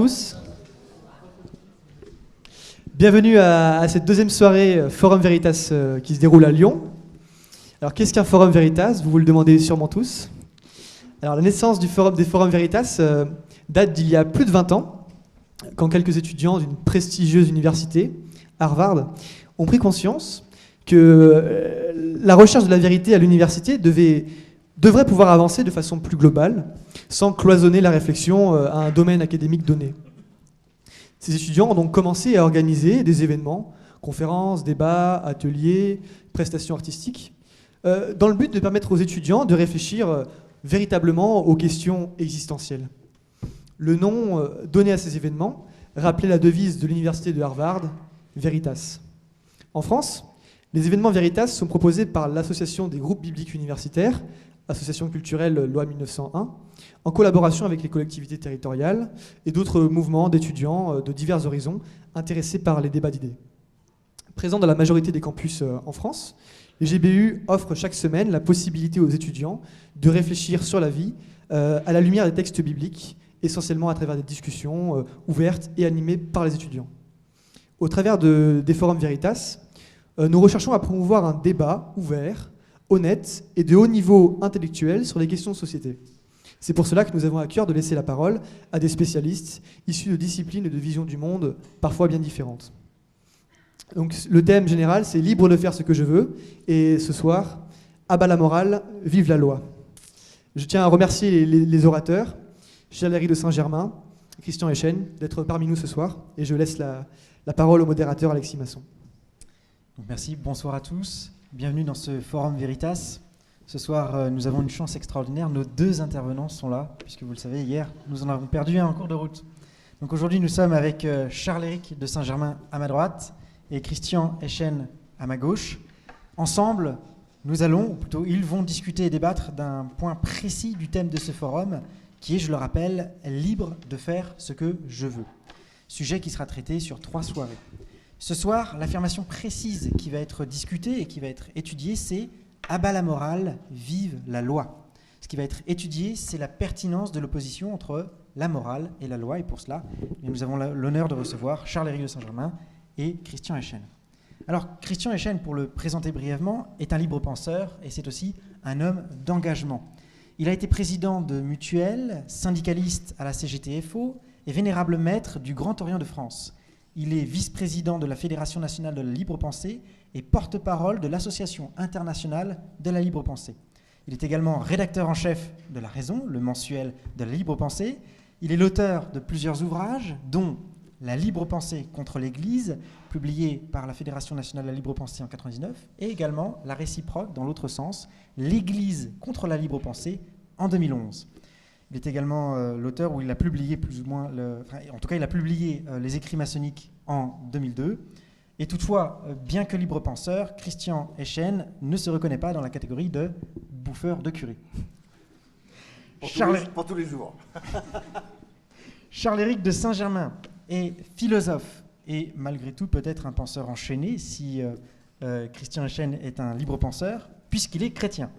Tous. Bienvenue à cette deuxième soirée Forum Veritas qui se déroule à Lyon. Alors qu'est-ce qu'un Forum Veritas? Vous le demandez sûrement tous. Alors la naissance des Forums Veritas date d'il y a plus de 20 ans, quand quelques étudiants d'une prestigieuse université, Harvard, ont pris conscience que la recherche de la vérité à l'université devrait pouvoir avancer de façon plus globale, sans cloisonner la réflexion à un domaine académique donné. Ces étudiants ont donc commencé à organiser des événements, conférences, débats, ateliers, prestations artistiques, dans le but de permettre aux étudiants de réfléchir véritablement aux questions existentielles. Le nom donné à ces événements rappelait la devise de l'université de Harvard, Veritas. En France, les événements Veritas sont proposés par l'Association des groupes bibliques universitaires, association culturelle loi 1901, en collaboration avec les collectivités territoriales et d'autres mouvements d'étudiants de divers horizons intéressés par les débats d'idées. Présents dans la majorité des campus en France, les GBU offrent chaque semaine la possibilité aux étudiants de réfléchir sur la vie à la lumière des textes bibliques, essentiellement à travers des discussions ouvertes et animées par les étudiants. Au travers des forums Veritas, nous recherchons à promouvoir un débat ouvert, honnête et de haut niveau intellectuel sur les questions de société. C'est pour cela que nous avons à cœur de laisser la parole à des spécialistes issus de disciplines et de visions du monde parfois bien différentes. Donc, le thème général, c'est « Libre de faire ce que je veux » et ce soir, « À bas la morale, vive la loi ». Je tiens à remercier les orateurs, Charles-Éric de Saint-Germain, Christian Echen, d'être parmi nous ce soir et je laisse la parole au modérateur Alexis Masson. Merci, bonsoir à tous. Bienvenue dans ce Forum Veritas. Ce soir, nous avons une chance extraordinaire. Nos deux intervenants sont là, puisque vous le savez, hier, nous en avons perdu un en cours de route. Donc aujourd'hui, nous sommes avec Charles-Éric de Saint-Germain à ma droite et Christian Echen à ma gauche. Ensemble, nous allons, ou plutôt ils vont discuter et débattre d'un point précis du thème de ce forum, qui est, je le rappelle, libre de faire ce que je veux. Sujet qui sera traité sur 3 soirées. Ce soir, l'affirmation précise qui va être discutée et qui va être étudiée, c'est « à bas la morale, vive la loi ». Ce qui va être étudié, c'est la pertinence de l'opposition entre la morale et la loi. Et pour cela, nous avons l'honneur de recevoir Charles-Éric de Saint-Germain et Christian Echen. Alors, Christian Echen, pour le présenter brièvement, est un libre penseur et c'est aussi un homme d'engagement. Il a été président de Mutuelle, syndicaliste à la CGT-FO et vénérable maître du Grand Orient de France. Il est vice-président de la Fédération nationale de la libre pensée et porte-parole de l'Association internationale de la libre pensée. Il est également rédacteur en chef de La Raison, le mensuel de la libre pensée. Il est l'auteur de plusieurs ouvrages, dont La libre pensée contre l'Église, publié par la Fédération nationale de la libre pensée en 1999, et également La réciproque, dans l'autre sens, L'Église contre la libre pensée en 2011. Il est également l'auteur où il a publié plus ou moins, il a publié les écrits maçonniques en 2002. Et toutefois, bien que libre penseur, Christian Echen ne se reconnaît pas dans la catégorie de bouffeur de curé. Pour tous les jours. Charles-Éric de Saint-Germain est philosophe et malgré tout peut-être un penseur enchaîné si Christian Echen est un libre penseur, puisqu'il est chrétien.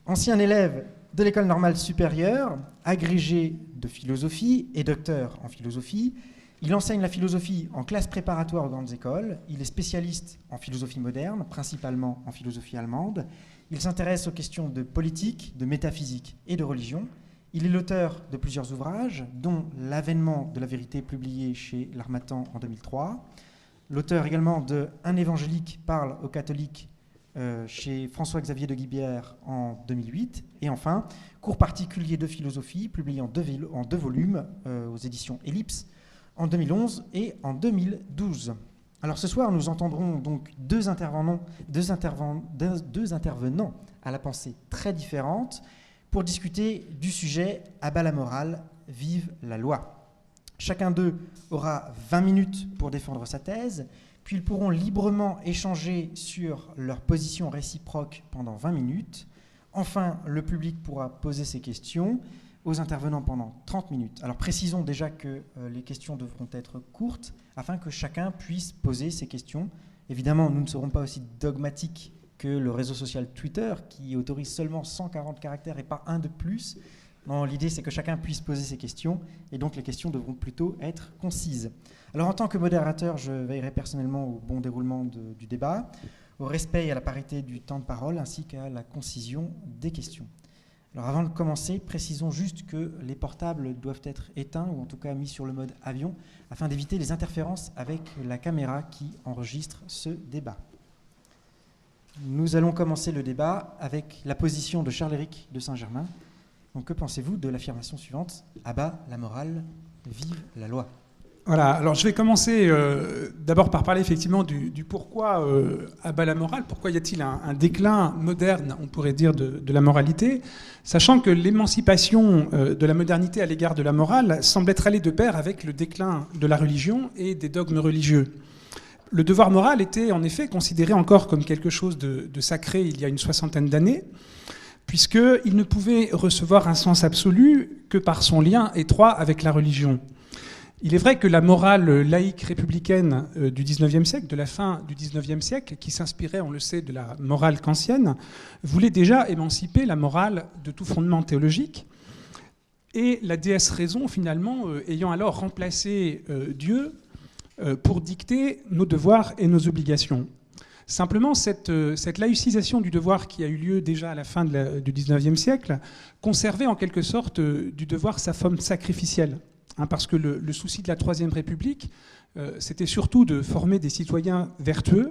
Ancien élève de l'École normale supérieure, agrégé de philosophie et docteur en philosophie. Il enseigne la philosophie en classe préparatoire aux grandes écoles. Il est spécialiste en philosophie moderne, principalement en philosophie allemande. Il s'intéresse aux questions de politique, de métaphysique et de religion. Il est l'auteur de plusieurs ouvrages, dont L'avènement de la vérité, publié chez l'Harmattan en 2003. L'auteur également de Un évangélique parle aux catholiques, chez François-Xavier de Guibière en 2008. Et enfin, Cours particulier de philosophie, publié en 2 volumes aux éditions Ellipse en 2011 et en 2012. Alors ce soir, nous entendrons donc deux intervenants à la pensée très différente pour discuter du sujet « À bas la morale, vive la loi ». Chacun d'eux aura 20 minutes pour défendre sa thèse, puis ils pourront librement échanger sur leur position réciproque pendant 20 minutes. Enfin, le public pourra poser ses questions aux intervenants pendant 30 minutes. Alors précisons déjà que les questions devront être courtes afin que chacun puisse poser ses questions. Évidemment, nous ne serons pas aussi dogmatiques que le réseau social Twitter qui autorise seulement 140 caractères et pas un de plus. Non, l'idée, c'est que chacun puisse poser ses questions, et donc les questions devront plutôt être concises. Alors, en tant que modérateur, je veillerai personnellement au bon déroulement du débat, au respect et à la parité du temps de parole, ainsi qu'à la concision des questions. Alors, avant de commencer, précisons juste que les portables doivent être éteints, ou en tout cas mis sur le mode avion, afin d'éviter les interférences avec la caméra qui enregistre ce débat. Nous allons commencer le débat avec la position de Charles-Éric de Saint-Germain. Donc, que pensez-vous de l'affirmation suivante ? À bas la morale, vive la loi. Voilà, alors je vais commencer d'abord par parler effectivement du pourquoi à bas la morale, pourquoi y a-t-il un déclin moderne, on pourrait dire, de la moralité, sachant que l'émancipation de la modernité à l'égard de la morale semble être allée de pair avec le déclin de la religion et des dogmes religieux. Le devoir moral était en effet considéré encore comme quelque chose de sacré il y a une soixantaine d'années, puisqu'il ne pouvait recevoir un sens absolu que par son lien étroit avec la religion. Il est vrai que la morale laïque républicaine du XIXe siècle, de la fin du XIXe siècle, qui s'inspirait, on le sait, de la morale kantienne, voulait déjà émanciper la morale de tout fondement théologique, et la déesse raison, finalement, ayant alors remplacé Dieu pour dicter nos devoirs et nos obligations. Simplement, cette laïcisation du devoir qui a eu lieu déjà à la fin du XIXe siècle conservait en quelque sorte du devoir sa forme sacrificielle. Parce que le souci de la Troisième République, c'était surtout de former des citoyens vertueux,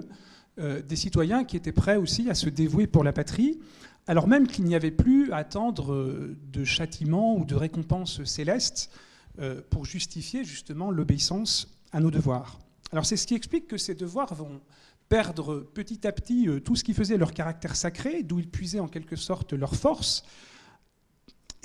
des citoyens qui étaient prêts aussi à se dévouer pour la patrie, alors même qu'il n'y avait plus à attendre de châtiments ou de récompenses célestes pour justifier justement l'obéissance à nos devoirs. Alors c'est ce qui explique que ces devoirs vont perdre petit à petit tout ce qui faisait leur caractère sacré, d'où ils puisaient en quelque sorte leur force.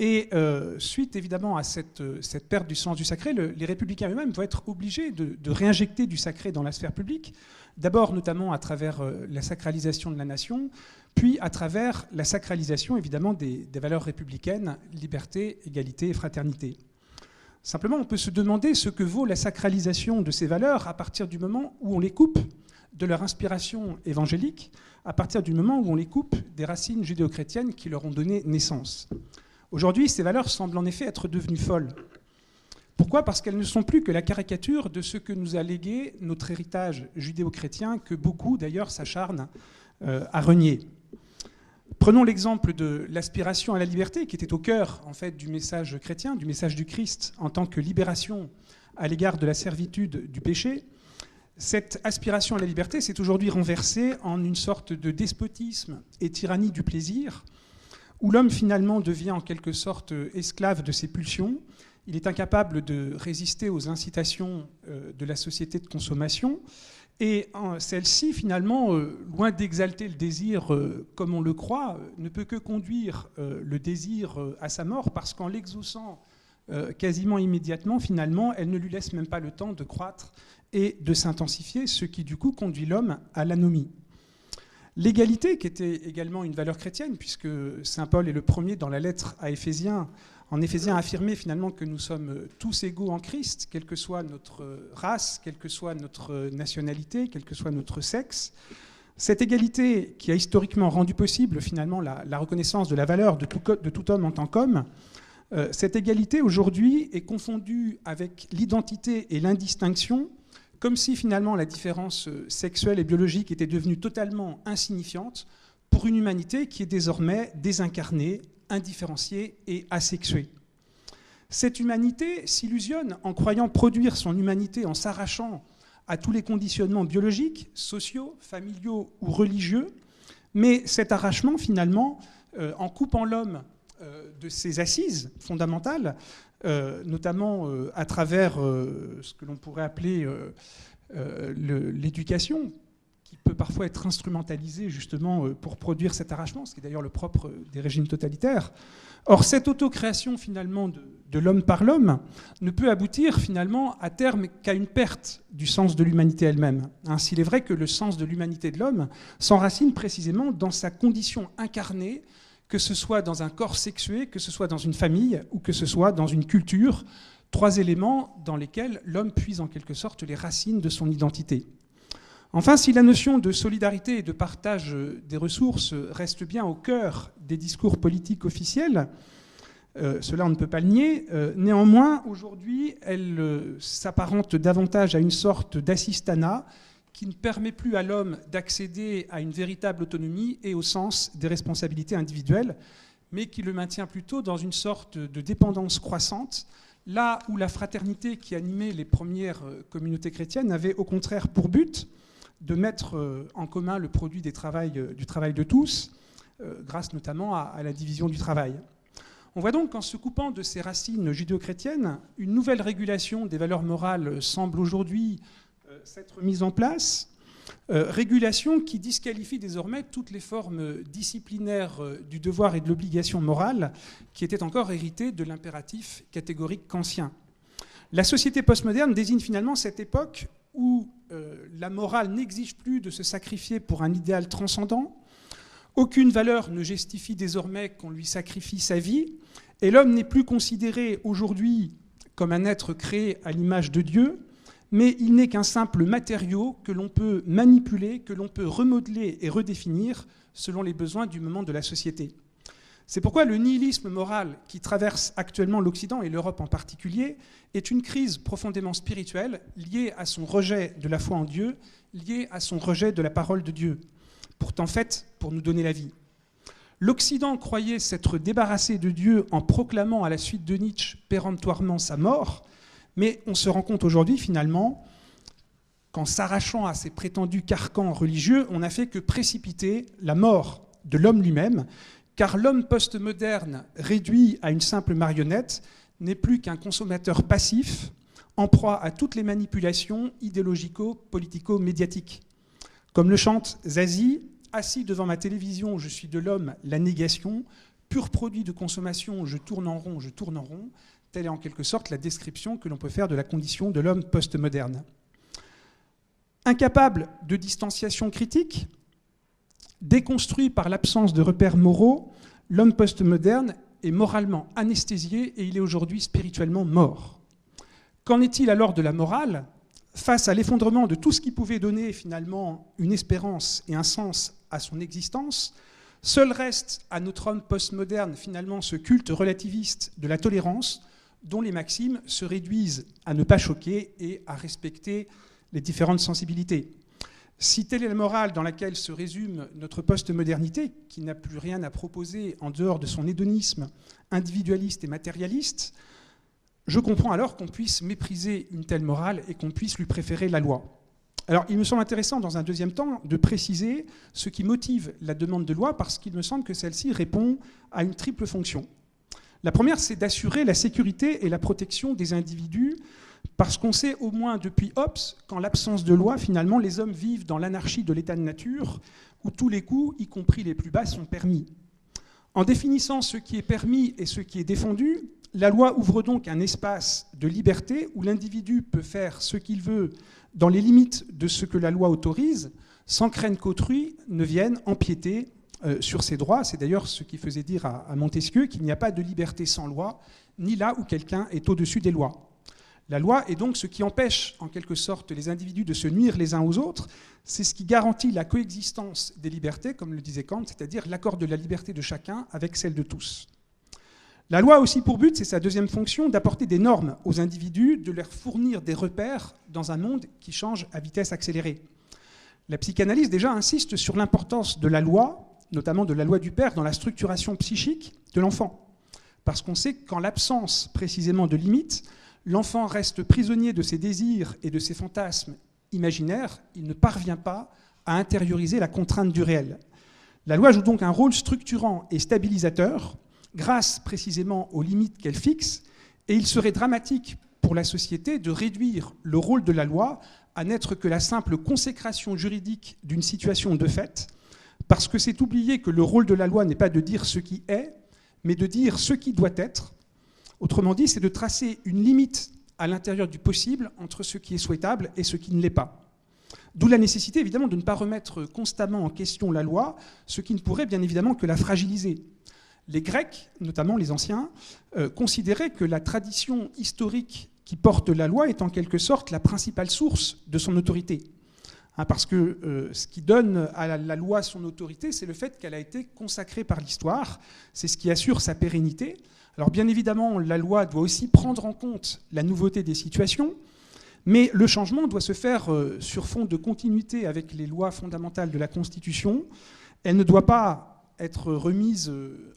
Et suite évidemment à cette perte du sens du sacré, les républicains eux-mêmes vont être obligés de réinjecter du sacré dans la sphère publique, d'abord notamment à travers la sacralisation de la nation, puis à travers la sacralisation évidemment des valeurs républicaines, liberté, égalité et fraternité. Simplement, on peut se demander ce que vaut la sacralisation de ces valeurs à partir du moment où on les coupe de leur inspiration évangélique, à partir du moment où on les coupe des racines judéo-chrétiennes qui leur ont donné naissance. Aujourd'hui, ces valeurs semblent en effet être devenues folles. Pourquoi ? Parce qu'elles ne sont plus que la caricature de ce que nous a légué notre héritage judéo-chrétien, que beaucoup d'ailleurs s'acharnent à renier. Prenons l'exemple de l'aspiration à la liberté, qui était au cœur en fait, du message chrétien, du message du Christ, en tant que libération à l'égard de la servitude du péché. Cette aspiration à la liberté s'est aujourd'hui renversée en une sorte de despotisme et tyrannie du plaisir, où l'homme finalement devient en quelque sorte esclave de ses pulsions. Il est incapable de résister aux incitations de la société de consommation. Et celle-ci, finalement, loin d'exalter le désir comme on le croit, ne peut que conduire le désir à sa mort, parce qu'en l'exaucant quasiment immédiatement, finalement, elle ne lui laisse même pas le temps de croître et de s'intensifier, ce qui du coup conduit l'homme à l'anomie. L'égalité, qui était également une valeur chrétienne, puisque saint Paul est le premier dans la lettre à Éphésiens, en Éphésiens a affirmé finalement que nous sommes tous égaux en Christ, quelle que soit notre race, quelle que soit notre nationalité, quel que soit notre sexe. Cette égalité qui a historiquement rendu possible finalement la reconnaissance de la valeur de tout homme en tant qu'homme, cette égalité aujourd'hui est confondue avec l'identité et l'indistinction, comme si finalement la différence sexuelle et biologique était devenue totalement insignifiante pour une humanité qui est désormais désincarnée, indifférenciée et asexuée. Cette humanité s'illusionne en croyant produire son humanité en s'arrachant à tous les conditionnements biologiques, sociaux, familiaux ou religieux, mais cet arrachement finalement, en coupant l'homme de ses assises fondamentales, notamment à travers ce que l'on pourrait appeler l'éducation, qui peut parfois être instrumentalisée justement pour produire cet arrachement, ce qui est d'ailleurs le propre des régimes totalitaires. Or, cette autocréation finalement de l'homme par l'homme ne peut aboutir finalement à terme qu'à une perte du sens de l'humanité elle-même. S'il est vrai que le sens de l'humanité de l'homme s'enracine précisément dans sa condition incarnée, que ce soit dans un corps sexué, que ce soit dans une famille ou que ce soit dans une culture, trois éléments dans lesquels l'homme puise en quelque sorte les racines de son identité. Enfin, si la notion de solidarité et de partage des ressources reste bien au cœur des discours politiques officiels, Cela, on ne peut pas le nier. Néanmoins, aujourd'hui, elle s'apparente davantage à une sorte d'assistanat qui ne permet plus à l'homme d'accéder à une véritable autonomie et au sens des responsabilités individuelles, mais qui le maintient plutôt dans une sorte de dépendance croissante, là où la fraternité qui animait les premières communautés chrétiennes avait au contraire pour but de mettre en commun le produit du travail de tous, grâce notamment à la division du travail. On voit donc qu'en se coupant de ces racines judéo-chrétiennes, une nouvelle régulation des valeurs morales semble aujourd'hui s'être mise en place, régulation qui disqualifie désormais toutes les formes disciplinaires du devoir et de l'obligation morale qui étaient encore héritées de l'impératif catégorique kantien. La société postmoderne désigne finalement cette époque où la morale n'exige plus de se sacrifier pour un idéal transcendant, aucune valeur ne justifie désormais qu'on lui sacrifie sa vie, et l'homme n'est plus considéré aujourd'hui comme un être créé à l'image de Dieu, mais il n'est qu'un simple matériau que l'on peut manipuler, que l'on peut remodeler et redéfinir selon les besoins du moment de la société. C'est pourquoi le nihilisme moral qui traverse actuellement l'Occident et l'Europe en particulier est une crise profondément spirituelle liée à son rejet de la foi en Dieu, liée à son rejet de la parole de Dieu, pourtant faite pour nous donner la vie. L'Occident croyait s'être débarrassé de Dieu en proclamant à la suite de Nietzsche péremptoirement sa mort, mais on se rend compte aujourd'hui finalement qu'en s'arrachant à ces prétendus carcans religieux, on n'a fait que précipiter la mort de l'homme lui-même, car l'homme postmoderne réduit à une simple marionnette n'est plus qu'un consommateur passif, en proie à toutes les manipulations idéologico-politico-médiatiques. Comme le chante Zazie, assis devant ma télévision, je suis de l'homme la négation, pur produit de consommation, je tourne en rond, je tourne en rond. Telle est en quelque sorte la description que l'on peut faire de la condition de l'homme postmoderne. Incapable de distanciation critique, déconstruit par l'absence de repères moraux, l'homme postmoderne est moralement anesthésié et il est aujourd'hui spirituellement mort. Qu'en est-il alors de la morale ? Face à l'effondrement de tout ce qui pouvait donner finalement une espérance et un sens à son existence, seul reste à notre homme postmoderne finalement ce culte relativiste de la tolérance dont les maximes se réduisent à ne pas choquer et à respecter les différentes sensibilités. Si telle est la morale dans laquelle se résume notre postmodernité, qui n'a plus rien à proposer en dehors de son hédonisme individualiste et matérialiste, je comprends alors qu'on puisse mépriser une telle morale et qu'on puisse lui préférer la loi. Alors, il me semble intéressant, dans un deuxième temps, de préciser ce qui motive la demande de loi, parce qu'il me semble que celle-ci répond à une triple fonction. La première, c'est d'assurer la sécurité et la protection des individus, parce qu'on sait au moins depuis Hobbes qu'en l'absence de loi, finalement, les hommes vivent dans l'anarchie de l'état de nature, où tous les coups, y compris les plus bas, sont permis. En définissant ce qui est permis et ce qui est défendu, la loi ouvre donc un espace de liberté où l'individu peut faire ce qu'il veut dans les limites de ce que la loi autorise, sans craindre qu'autrui ne vienne empiéter sur ses droits. C'est d'ailleurs ce qui faisait dire à Montesquieu qu'il n'y a pas de liberté sans loi, ni là où quelqu'un est au-dessus des lois. La loi est donc ce qui empêche en quelque sorte les individus de se nuire les uns aux autres. C'est ce qui garantit la coexistence des libertés, comme le disait Kant, c'est-à-dire l'accord de la liberté de chacun avec celle de tous. La loi a aussi pour but, c'est sa deuxième fonction, d'apporter des normes aux individus, de leur fournir des repères dans un monde qui change à vitesse accélérée. La psychanalyse déjà insiste sur l'importance de la loi, notamment de la loi du père, dans la structuration psychique de l'enfant. Parce qu'on sait qu'en l'absence précisément de limites, l'enfant reste prisonnier de ses désirs et de ses fantasmes imaginaires, il ne parvient pas à intérioriser la contrainte du réel. La loi joue donc un rôle structurant et stabilisateur, grâce précisément aux limites qu'elle fixe, et il serait dramatique pour la société de réduire le rôle de la loi à n'être que la simple consécration juridique d'une situation de fait, parce que c'est oublier que le rôle de la loi n'est pas de dire ce qui est, mais de dire ce qui doit être. Autrement dit, c'est de tracer une limite à l'intérieur du possible entre ce qui est souhaitable et ce qui ne l'est pas. D'où la nécessité, évidemment, de ne pas remettre constamment en question la loi, ce qui ne pourrait bien évidemment que la fragiliser. Les Grecs, notamment les anciens, considéraient que la tradition historique qui porte la loi est en quelque sorte la principale source de son autorité. Parce que ce qui donne à la loi son autorité, c'est le fait qu'elle a été consacrée par l'histoire, c'est ce qui assure sa pérennité. Alors bien évidemment, la loi doit aussi prendre en compte la nouveauté des situations, mais le changement doit se faire sur fond de continuité avec les lois fondamentales de la Constitution. Elle ne doit pas être remise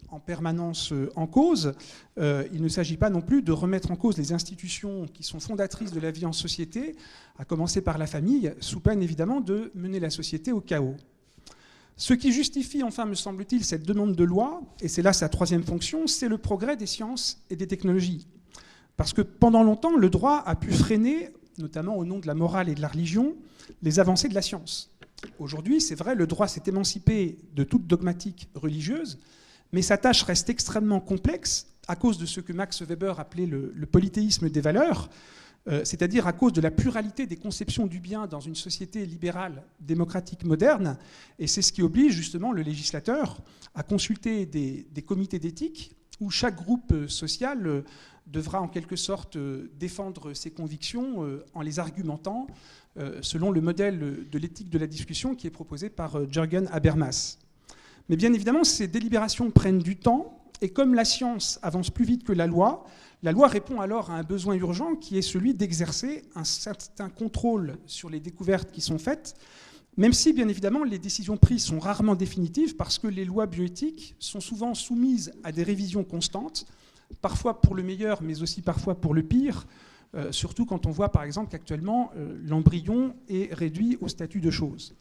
en permanence en cause. Il ne s'agit pas non plus de remettre en cause les institutions qui sont fondatrices de la vie en société, à commencer par la famille, sous peine évidemment de mener la société au chaos. Ce qui justifie, enfin, me semble-t-il, cette demande de loi, et c'est là sa troisième fonction, c'est le progrès des sciences et des technologies. Parce que pendant longtemps, le droit a pu freiner, notamment au nom de la morale et de la religion, les avancées de la science. Aujourd'hui, c'est vrai, le droit s'est émancipé de toute dogmatique religieuse, mais sa tâche reste extrêmement complexe à cause de ce que Max Weber appelait le polythéisme des valeurs, c'est-à-dire à cause de la pluralité des conceptions du bien dans une société libérale, démocratique, moderne. Et c'est ce qui oblige justement le législateur à consulter des comités d'éthique où chaque groupe social devra en quelque sorte défendre ses convictions en les argumentant selon le modèle de l'éthique de la discussion qui est proposé par Jürgen Habermas. Mais bien évidemment, ces délibérations prennent du temps, et comme la science avance plus vite que la loi répond alors à un besoin urgent qui est celui d'exercer un certain contrôle sur les découvertes qui sont faites, même si, bien évidemment, les décisions prises sont rarement définitives parce que les lois bioéthiques sont souvent soumises à des révisions constantes, parfois pour le meilleur, mais aussi parfois pour le pire, surtout quand on voit, par exemple, qu'actuellement, l'embryon est réduit au statut de chose.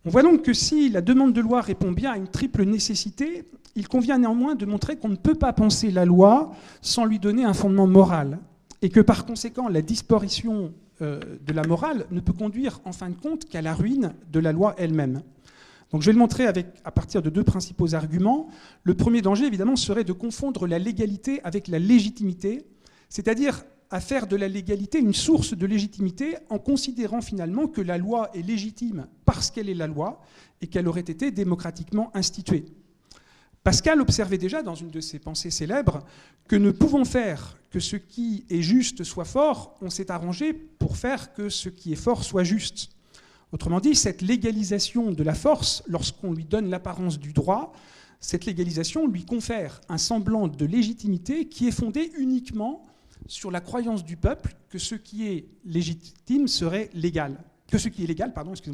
On voit donc que si la demande de loi répond bien à une triple nécessité, il convient néanmoins de montrer qu'on ne peut pas penser la loi sans lui donner un fondement moral, et que par conséquent, la disparition de la morale ne peut conduire en fin de compte qu'à la ruine de la loi elle-même. Donc je vais le montrer à partir de deux principaux arguments. Le premier danger, évidemment, serait de confondre la légalité avec la légitimité, c'est-à-dire à faire de la légalité une source de légitimité en considérant finalement que la loi est légitime parce qu'elle est la loi et qu'elle aurait été démocratiquement instituée. Pascal observait déjà dans une de ses pensées célèbres que ne pouvons faire que ce qui est juste soit fort, on s'est arrangé pour faire que ce qui est fort soit juste. Autrement dit, cette légalisation de la force, lorsqu'on lui donne l'apparence du droit, cette légalisation lui confère un semblant de légitimité qui est fondé uniquement sur la croyance du peuple que ce qui est légitime serait légal, que ce qui est légal,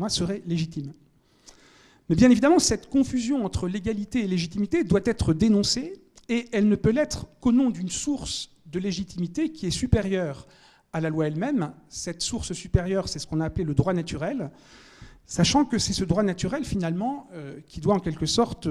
serait légitime. Mais bien évidemment, cette confusion entre légalité et légitimité doit être dénoncée, et elle ne peut l'être qu'au nom d'une source de légitimité qui est supérieure à la loi elle-même. Cette source supérieure, c'est ce qu'on a appelé le droit naturel, sachant que c'est ce droit naturel, finalement, qui doit en quelque sorte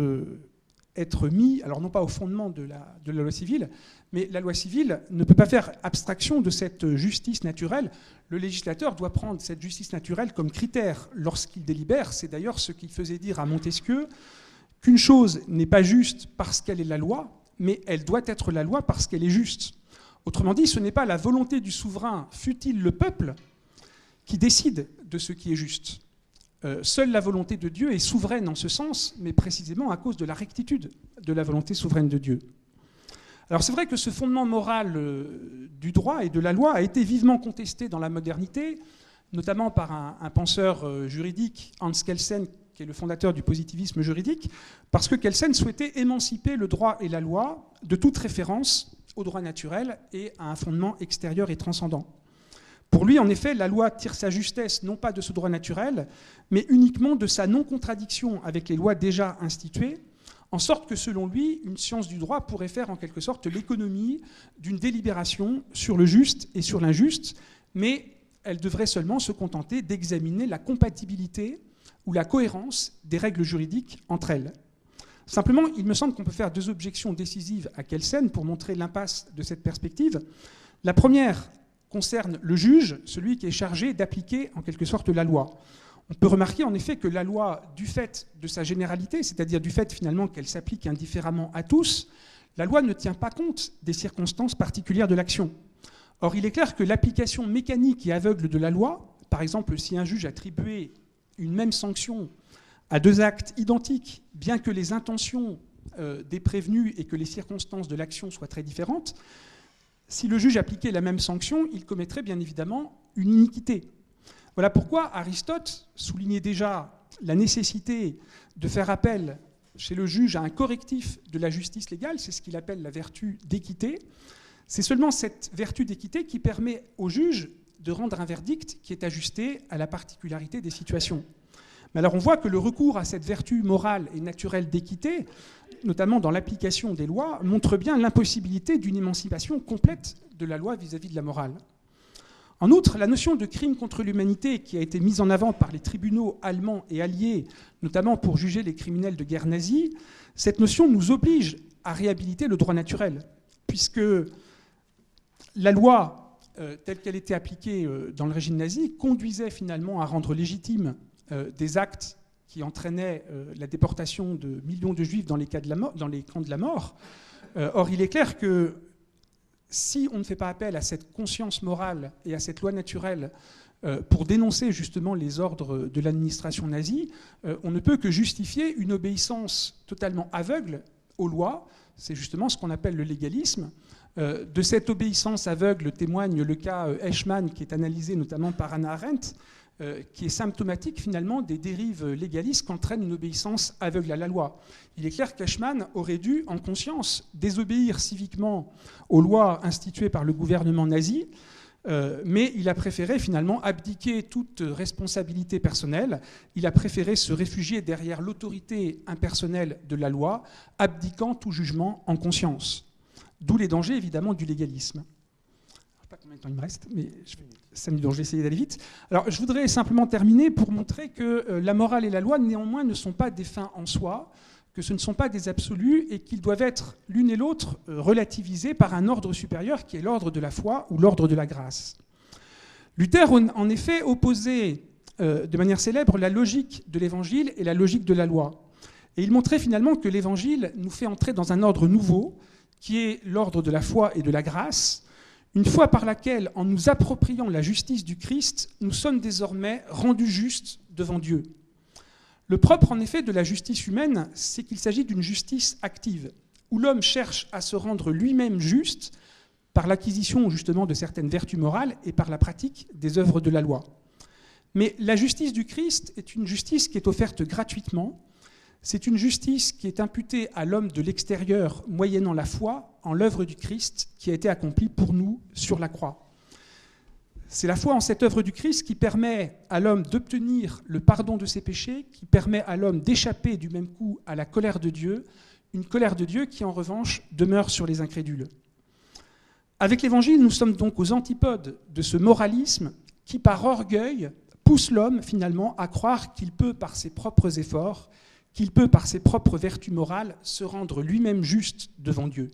être mis, alors non pas au fondement de la loi civile, mais la loi civile ne peut pas faire abstraction de cette justice naturelle. Le législateur doit prendre cette justice naturelle comme critère lorsqu'il délibère. C'est d'ailleurs ce qu'il faisait dire à Montesquieu, qu'une chose n'est pas juste parce qu'elle est la loi, mais elle doit être la loi parce qu'elle est juste. Autrement dit, ce n'est pas la volonté du souverain, fût-il le peuple, qui décide de ce qui est juste. Seule la volonté de Dieu est souveraine en ce sens, mais précisément à cause de la rectitude de la volonté souveraine de Dieu. Alors c'est vrai que ce fondement moral du droit et de la loi a été vivement contesté dans la modernité, notamment par un penseur juridique, Hans Kelsen, qui est le fondateur du positivisme juridique, parce que Kelsen souhaitait émanciper le droit et la loi de toute référence au droit naturel et à un fondement extérieur et transcendant. Pour lui, en effet, la loi tire sa justesse non pas de ce droit naturel, mais uniquement de sa non-contradiction avec les lois déjà instituées, en sorte que, selon lui, une science du droit pourrait faire en quelque sorte l'économie d'une délibération sur le juste et sur l'injuste, mais elle devrait seulement se contenter d'examiner la compatibilité ou la cohérence des règles juridiques entre elles. Simplement, il me semble qu'on peut faire deux objections décisives à Kelsen pour montrer l'impasse de cette perspective. La première concerne le juge, celui qui est chargé d'appliquer en quelque sorte la loi. On peut remarquer en effet que la loi, du fait de sa généralité, c'est-à-dire du fait finalement qu'elle s'applique indifféremment à tous, la loi ne tient pas compte des circonstances particulières de l'action. Or, il est clair que l'application mécanique et aveugle de la loi, par exemple si un juge attribuait une même sanction à deux actes identiques, bien que les intentions des prévenus et que les circonstances de l'action soient très différentes, si le juge appliquait la même sanction, il commettrait bien évidemment une iniquité. Voilà pourquoi Aristote soulignait déjà la nécessité de faire appel chez le juge à un correctif de la justice légale, c'est ce qu'il appelle la vertu d'équité. C'est seulement cette vertu d'équité qui permet au juge de rendre un verdict qui est ajusté à la particularité des situations. Mais alors on voit que le recours à cette vertu morale et naturelle d'équité, notamment dans l'application des lois, montre bien l'impossibilité d'une émancipation complète de la loi vis-à-vis de la morale. En outre, la notion de crime contre l'humanité qui a été mise en avant par les tribunaux allemands et alliés, notamment pour juger les criminels de guerre nazis, cette notion nous oblige à réhabiliter le droit naturel, puisque la loi, telle qu'elle était appliquée dans le régime nazi, conduisait finalement à rendre légitime des actes qui entraînaient la déportation de millions de juifs dans les camps de la mort. Or, il est clair que si on ne fait pas appel à cette conscience morale et à cette loi naturelle pour dénoncer justement les ordres de l'administration nazie, on ne peut que justifier une obéissance totalement aveugle aux lois. C'est justement ce qu'on appelle le légalisme. De cette obéissance aveugle témoigne le cas Eichmann, qui est analysé notamment par Hannah Arendt, qui est symptomatique finalement des dérives légalistes qu'entraîne une obéissance aveugle à la loi. Il est clair qu'Eichmann aurait dû, en conscience, désobéir civiquement aux lois instituées par le gouvernement nazi, mais il a préféré finalement abdiquer toute responsabilité personnelle. Il a préféré se réfugier derrière l'autorité impersonnelle de la loi, abdiquant tout jugement en conscience. D'où les dangers évidemment du légalisme. Je ne sais pas combien de temps il me reste, mais 5 minutes, donc je vais essayer d'aller vite. Alors je voudrais simplement terminer pour montrer que la morale et la loi néanmoins ne sont pas des fins en soi, que ce ne sont pas des absolus et qu'ils doivent être l'une et l'autre relativisés par un ordre supérieur qui est l'ordre de la foi ou l'ordre de la grâce. Luther en effet opposait de manière célèbre la logique de l'évangile et la logique de la loi. Et il montrait finalement que l'évangile nous fait entrer dans un ordre nouveau qui est l'ordre de la foi et de la grâce, une foi par laquelle, en nous appropriant la justice du Christ, nous sommes désormais rendus justes devant Dieu. Le propre, en effet, de la justice humaine, c'est qu'il s'agit d'une justice active, où l'homme cherche à se rendre lui-même juste par l'acquisition justement de certaines vertus morales et par la pratique des œuvres de la loi. Mais la justice du Christ est une justice qui est offerte gratuitement. C'est une justice qui est imputée à l'homme de l'extérieur, moyennant la foi en l'œuvre du Christ qui a été accomplie pour nous sur la croix. C'est la foi en cette œuvre du Christ qui permet à l'homme d'obtenir le pardon de ses péchés, qui permet à l'homme d'échapper du même coup à la colère de Dieu, une colère de Dieu qui en revanche demeure sur les incrédules. Avec l'Évangile, nous sommes donc aux antipodes de ce moralisme qui, par orgueil, pousse l'homme finalement à croire qu'il peut, par ses propres efforts, qu'il peut, par ses propres vertus morales, se rendre lui-même juste devant Dieu.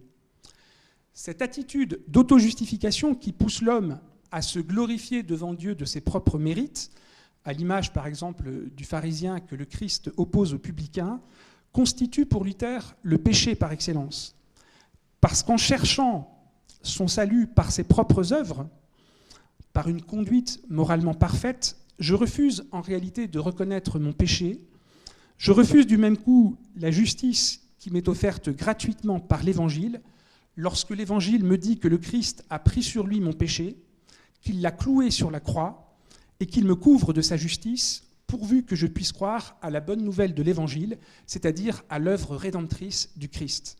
Cette attitude d'auto-justification qui pousse l'homme à se glorifier devant Dieu de ses propres mérites, à l'image par exemple du pharisien que le Christ oppose aux publicains, constitue pour Luther le péché par excellence. Parce qu'en cherchant son salut par ses propres œuvres, par une conduite moralement parfaite, je refuse en réalité de reconnaître mon péché. Je refuse du même coup la justice qui m'est offerte gratuitement par l'Évangile, lorsque l'Évangile me dit que le Christ a pris sur lui mon péché, qu'il l'a cloué sur la croix et qu'il me couvre de sa justice, pourvu que je puisse croire à la bonne nouvelle de l'Évangile, c'est-à-dire à l'œuvre rédemptrice du Christ.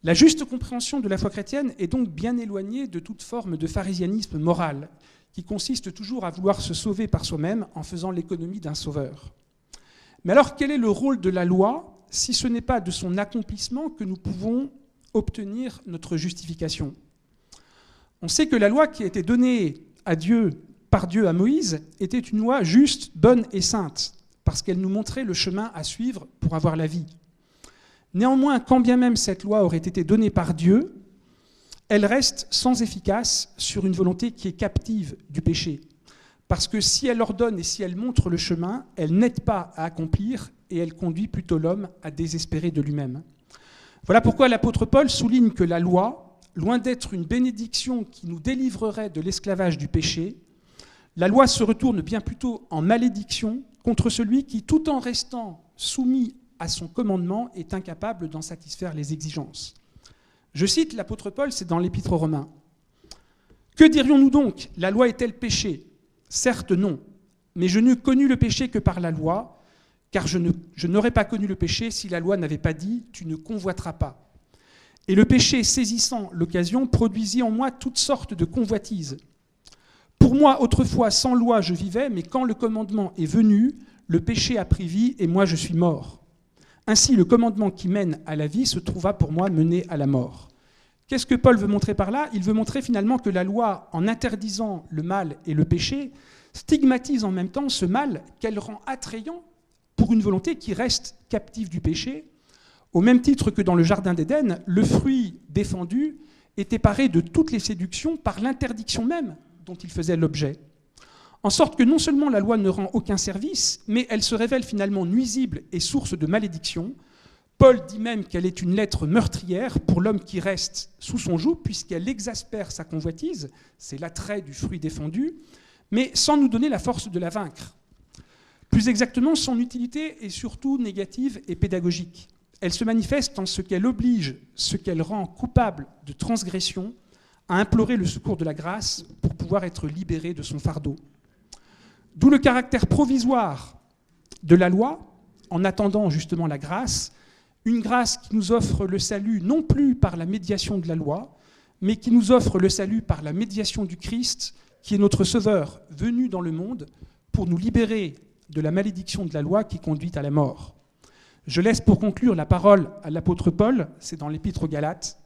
La juste compréhension de la foi chrétienne est donc bien éloignée de toute forme de pharisianisme moral, qui consiste toujours à vouloir se sauver par soi-même en faisant l'économie d'un sauveur. Mais alors, quel est le rôle de la loi, si ce n'est pas de son accomplissement que nous pouvons obtenir notre justification ? On sait que la loi qui a été donnée à Dieu, par Dieu à Moïse, était une loi juste, bonne et sainte, parce qu'elle nous montrait le chemin à suivre pour avoir la vie. Néanmoins, quand bien même cette loi aurait été donnée par Dieu, elle reste sans efficace sur une volonté qui est captive du péché. Parce que si elle ordonne et si elle montre le chemin, elle n'aide pas à accomplir et elle conduit plutôt l'homme à désespérer de lui-même. Voilà pourquoi l'apôtre Paul souligne que la loi, loin d'être une bénédiction qui nous délivrerait de l'esclavage du péché, la loi se retourne bien plutôt en malédiction contre celui qui, tout en restant soumis à son commandement, est incapable d'en satisfaire les exigences. Je cite l'apôtre Paul, c'est dans l'Épître aux Romains. « Que dirions-nous donc ? La loi est-elle péché ? Certes non, mais je n'eus connu le péché que par la loi, car je n'aurais pas connu le péché si la loi n'avait pas dit « tu ne convoiteras pas ». Et le péché, saisissant l'occasion, produisit en moi toutes sortes de convoitises. Pour moi, autrefois, sans loi, je vivais, mais quand le commandement est venu, le péché a pris vie et moi, je suis mort. Ainsi, le commandement qui mène à la vie se trouva pour moi mené à la mort. Qu'est-ce que Paul veut montrer par là ? Il veut montrer finalement que la loi, en interdisant le mal et le péché, stigmatise en même temps ce mal qu'elle rend attrayant pour une volonté qui reste captive du péché, au même titre que dans le Jardin d'Éden, le fruit défendu était paré de toutes les séductions par l'interdiction même dont il faisait l'objet. En sorte que non seulement la loi ne rend aucun service, mais elle se révèle finalement nuisible et source de malédiction. Paul dit même qu'elle est une lettre meurtrière pour l'homme qui reste sous son joug, puisqu'elle exaspère sa convoitise, c'est l'attrait du fruit défendu, mais sans nous donner la force de la vaincre. Plus exactement, son utilité est surtout négative et pédagogique. Elle se manifeste en ce qu'elle oblige, ce qu'elle rend coupable de transgression, à implorer le secours de la grâce pour pouvoir être libéré de son fardeau. D'où le caractère provisoire de la loi, en attendant justement la grâce, une grâce qui nous offre le salut non plus par la médiation de la loi, mais qui nous offre le salut par la médiation du Christ, qui est notre Sauveur, venu dans le monde pour nous libérer de la malédiction de la loi qui conduit à la mort. Je laisse pour conclure la parole à l'apôtre Paul, c'est dans l'Épître aux Galates.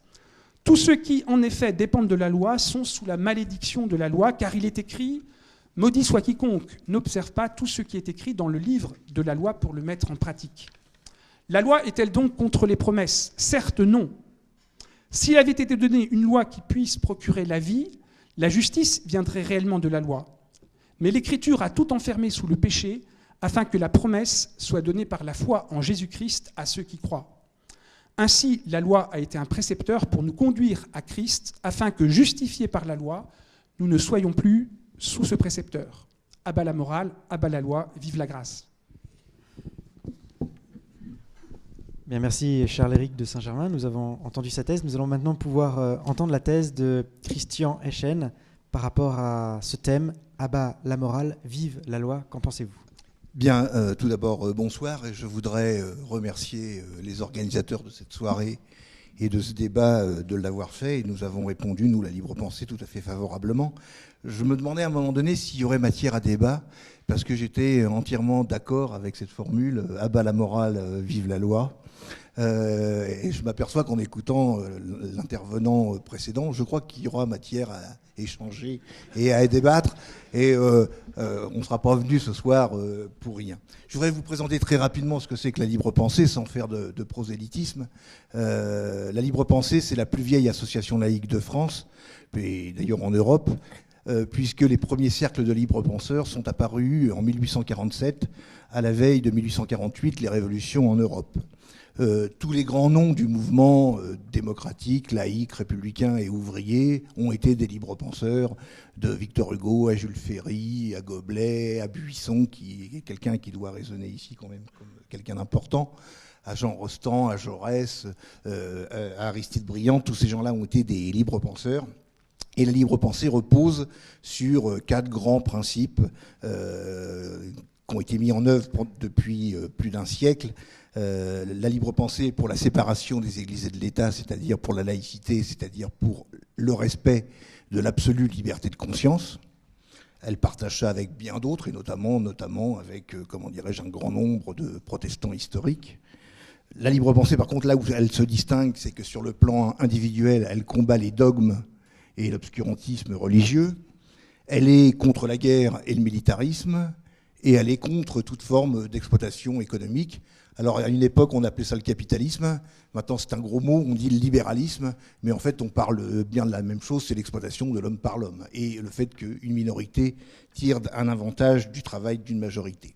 Tous ceux qui, en effet, dépendent de la loi sont sous la malédiction de la loi, car il est écrit « Maudit soit quiconque n'observe pas tout ce qui est écrit dans le livre de la loi pour le mettre en pratique. » La loi est-elle donc contre les promesses ? Certes, non. S'il avait été donné une loi qui puisse procurer la vie, la justice viendrait réellement de la loi. Mais l'Écriture a tout enfermé sous le péché, afin que la promesse soit donnée par la foi en Jésus-Christ à ceux qui croient. Ainsi, la loi a été un précepteur pour nous conduire à Christ, afin que, justifiés par la loi, nous ne soyons plus sous ce précepteur. À bas la morale, à bas la loi, vive la grâce. Bien, merci Charles-Éric de Saint-Germain. Nous avons entendu sa thèse. Nous allons maintenant pouvoir entendre la thèse de Christian Eschen par rapport à ce thème « À bas la morale, vive la loi ». Qu'en pensez-vous ? Bien, tout d'abord, bonsoir, et je voudrais remercier les organisateurs de cette soirée et de ce débat de l'avoir fait, et nous avons répondu, nous, la libre pensée, tout à fait favorablement. Je me demandais à un moment donné s'il y aurait matière à débat, parce que j'étais entièrement d'accord avec cette formule « à bas la morale, vive la loi ». Et je m'aperçois qu'en écoutant l'intervenant précédent, je crois qu'il y aura matière à échanger et à débattre, et on ne sera pas venu ce soir pour rien. Je voudrais vous présenter très rapidement ce que c'est que la libre pensée, sans faire de prosélytisme. La libre pensée, c'est la plus vieille association laïque de France, et d'ailleurs en Europe, puisque les premiers cercles de libres penseurs sont apparus en 1847, à la veille de 1848, les révolutions en Europe. Tous les grands noms du mouvement démocratique, laïque, républicain et ouvrier ont été des libres penseurs, de Victor Hugo à Jules Ferry, à Goblet, à Buisson, qui est quelqu'un qui doit résonner ici quand même comme quelqu'un d'important, à Jean Rostand, à Jaurès, à Aristide Briand. Tous ces gens-là ont été des libres penseurs. Et la libre pensée repose sur 4 grands principes qui ont été mis en œuvre depuis plus d'un siècle. La libre pensée pour la séparation des églises et de l'État, c'est-à-dire pour la laïcité, c'est-à-dire pour le respect de l'absolue liberté de conscience. Elle partage ça avec bien d'autres, et notamment avec, comment dirais-je, un grand nombre de protestants historiques. La libre pensée, par contre, là où elle se distingue, c'est que sur le plan individuel, elle combat les dogmes et l'obscurantisme religieux. Elle est contre la guerre et le militarisme, et elle est contre toute forme d'exploitation économique. Alors, à une époque, on appelait ça le capitalisme. Maintenant, c'est un gros mot, on dit le libéralisme. Mais en fait, on parle bien de la même chose, c'est l'exploitation de l'homme par l'homme. Et le fait qu'une minorité tire un avantage du travail d'une majorité.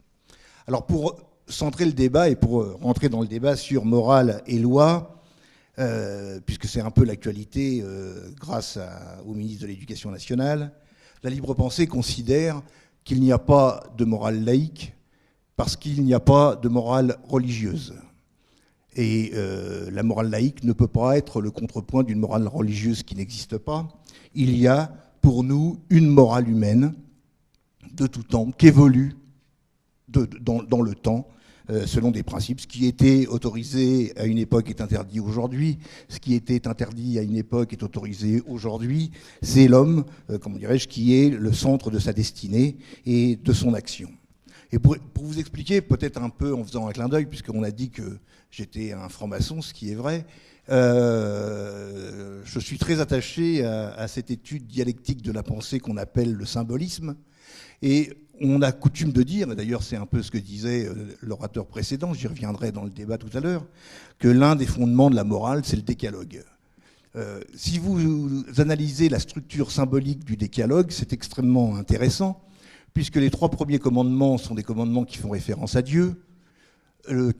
Alors, pour centrer le débat et pour rentrer dans le débat sur morale et loi, puisque c'est un peu l'actualité grâce au ministre de l'Éducation nationale, la libre pensée considère qu'il n'y a pas de morale laïque, parce qu'il n'y a pas de morale religieuse. Et la morale laïque ne peut pas être le contrepoint d'une morale religieuse qui n'existe pas. Il y a pour nous une morale humaine de tout temps, qui évolue dans le temps, selon des principes. Ce qui était autorisé à une époque est interdit aujourd'hui. Ce qui était interdit à une époque est autorisé aujourd'hui. C'est l'homme, comment dirais-je, qui est le centre de sa destinée et de son action. Et pour vous expliquer, peut-être un peu en faisant un clin d'œil, puisqu'on a dit que j'étais un franc-maçon, ce qui est vrai, je suis très attaché à cette étude dialectique de la pensée qu'on appelle le symbolisme. Et on a coutume de dire, et d'ailleurs c'est un peu ce que disait l'orateur précédent, j'y reviendrai dans le débat tout à l'heure, que l'un des fondements de la morale, c'est le décalogue. Si vous analysez la structure symbolique du décalogue, c'est extrêmement intéressant, puisque les 3 premiers commandements sont des commandements qui font référence à Dieu. Le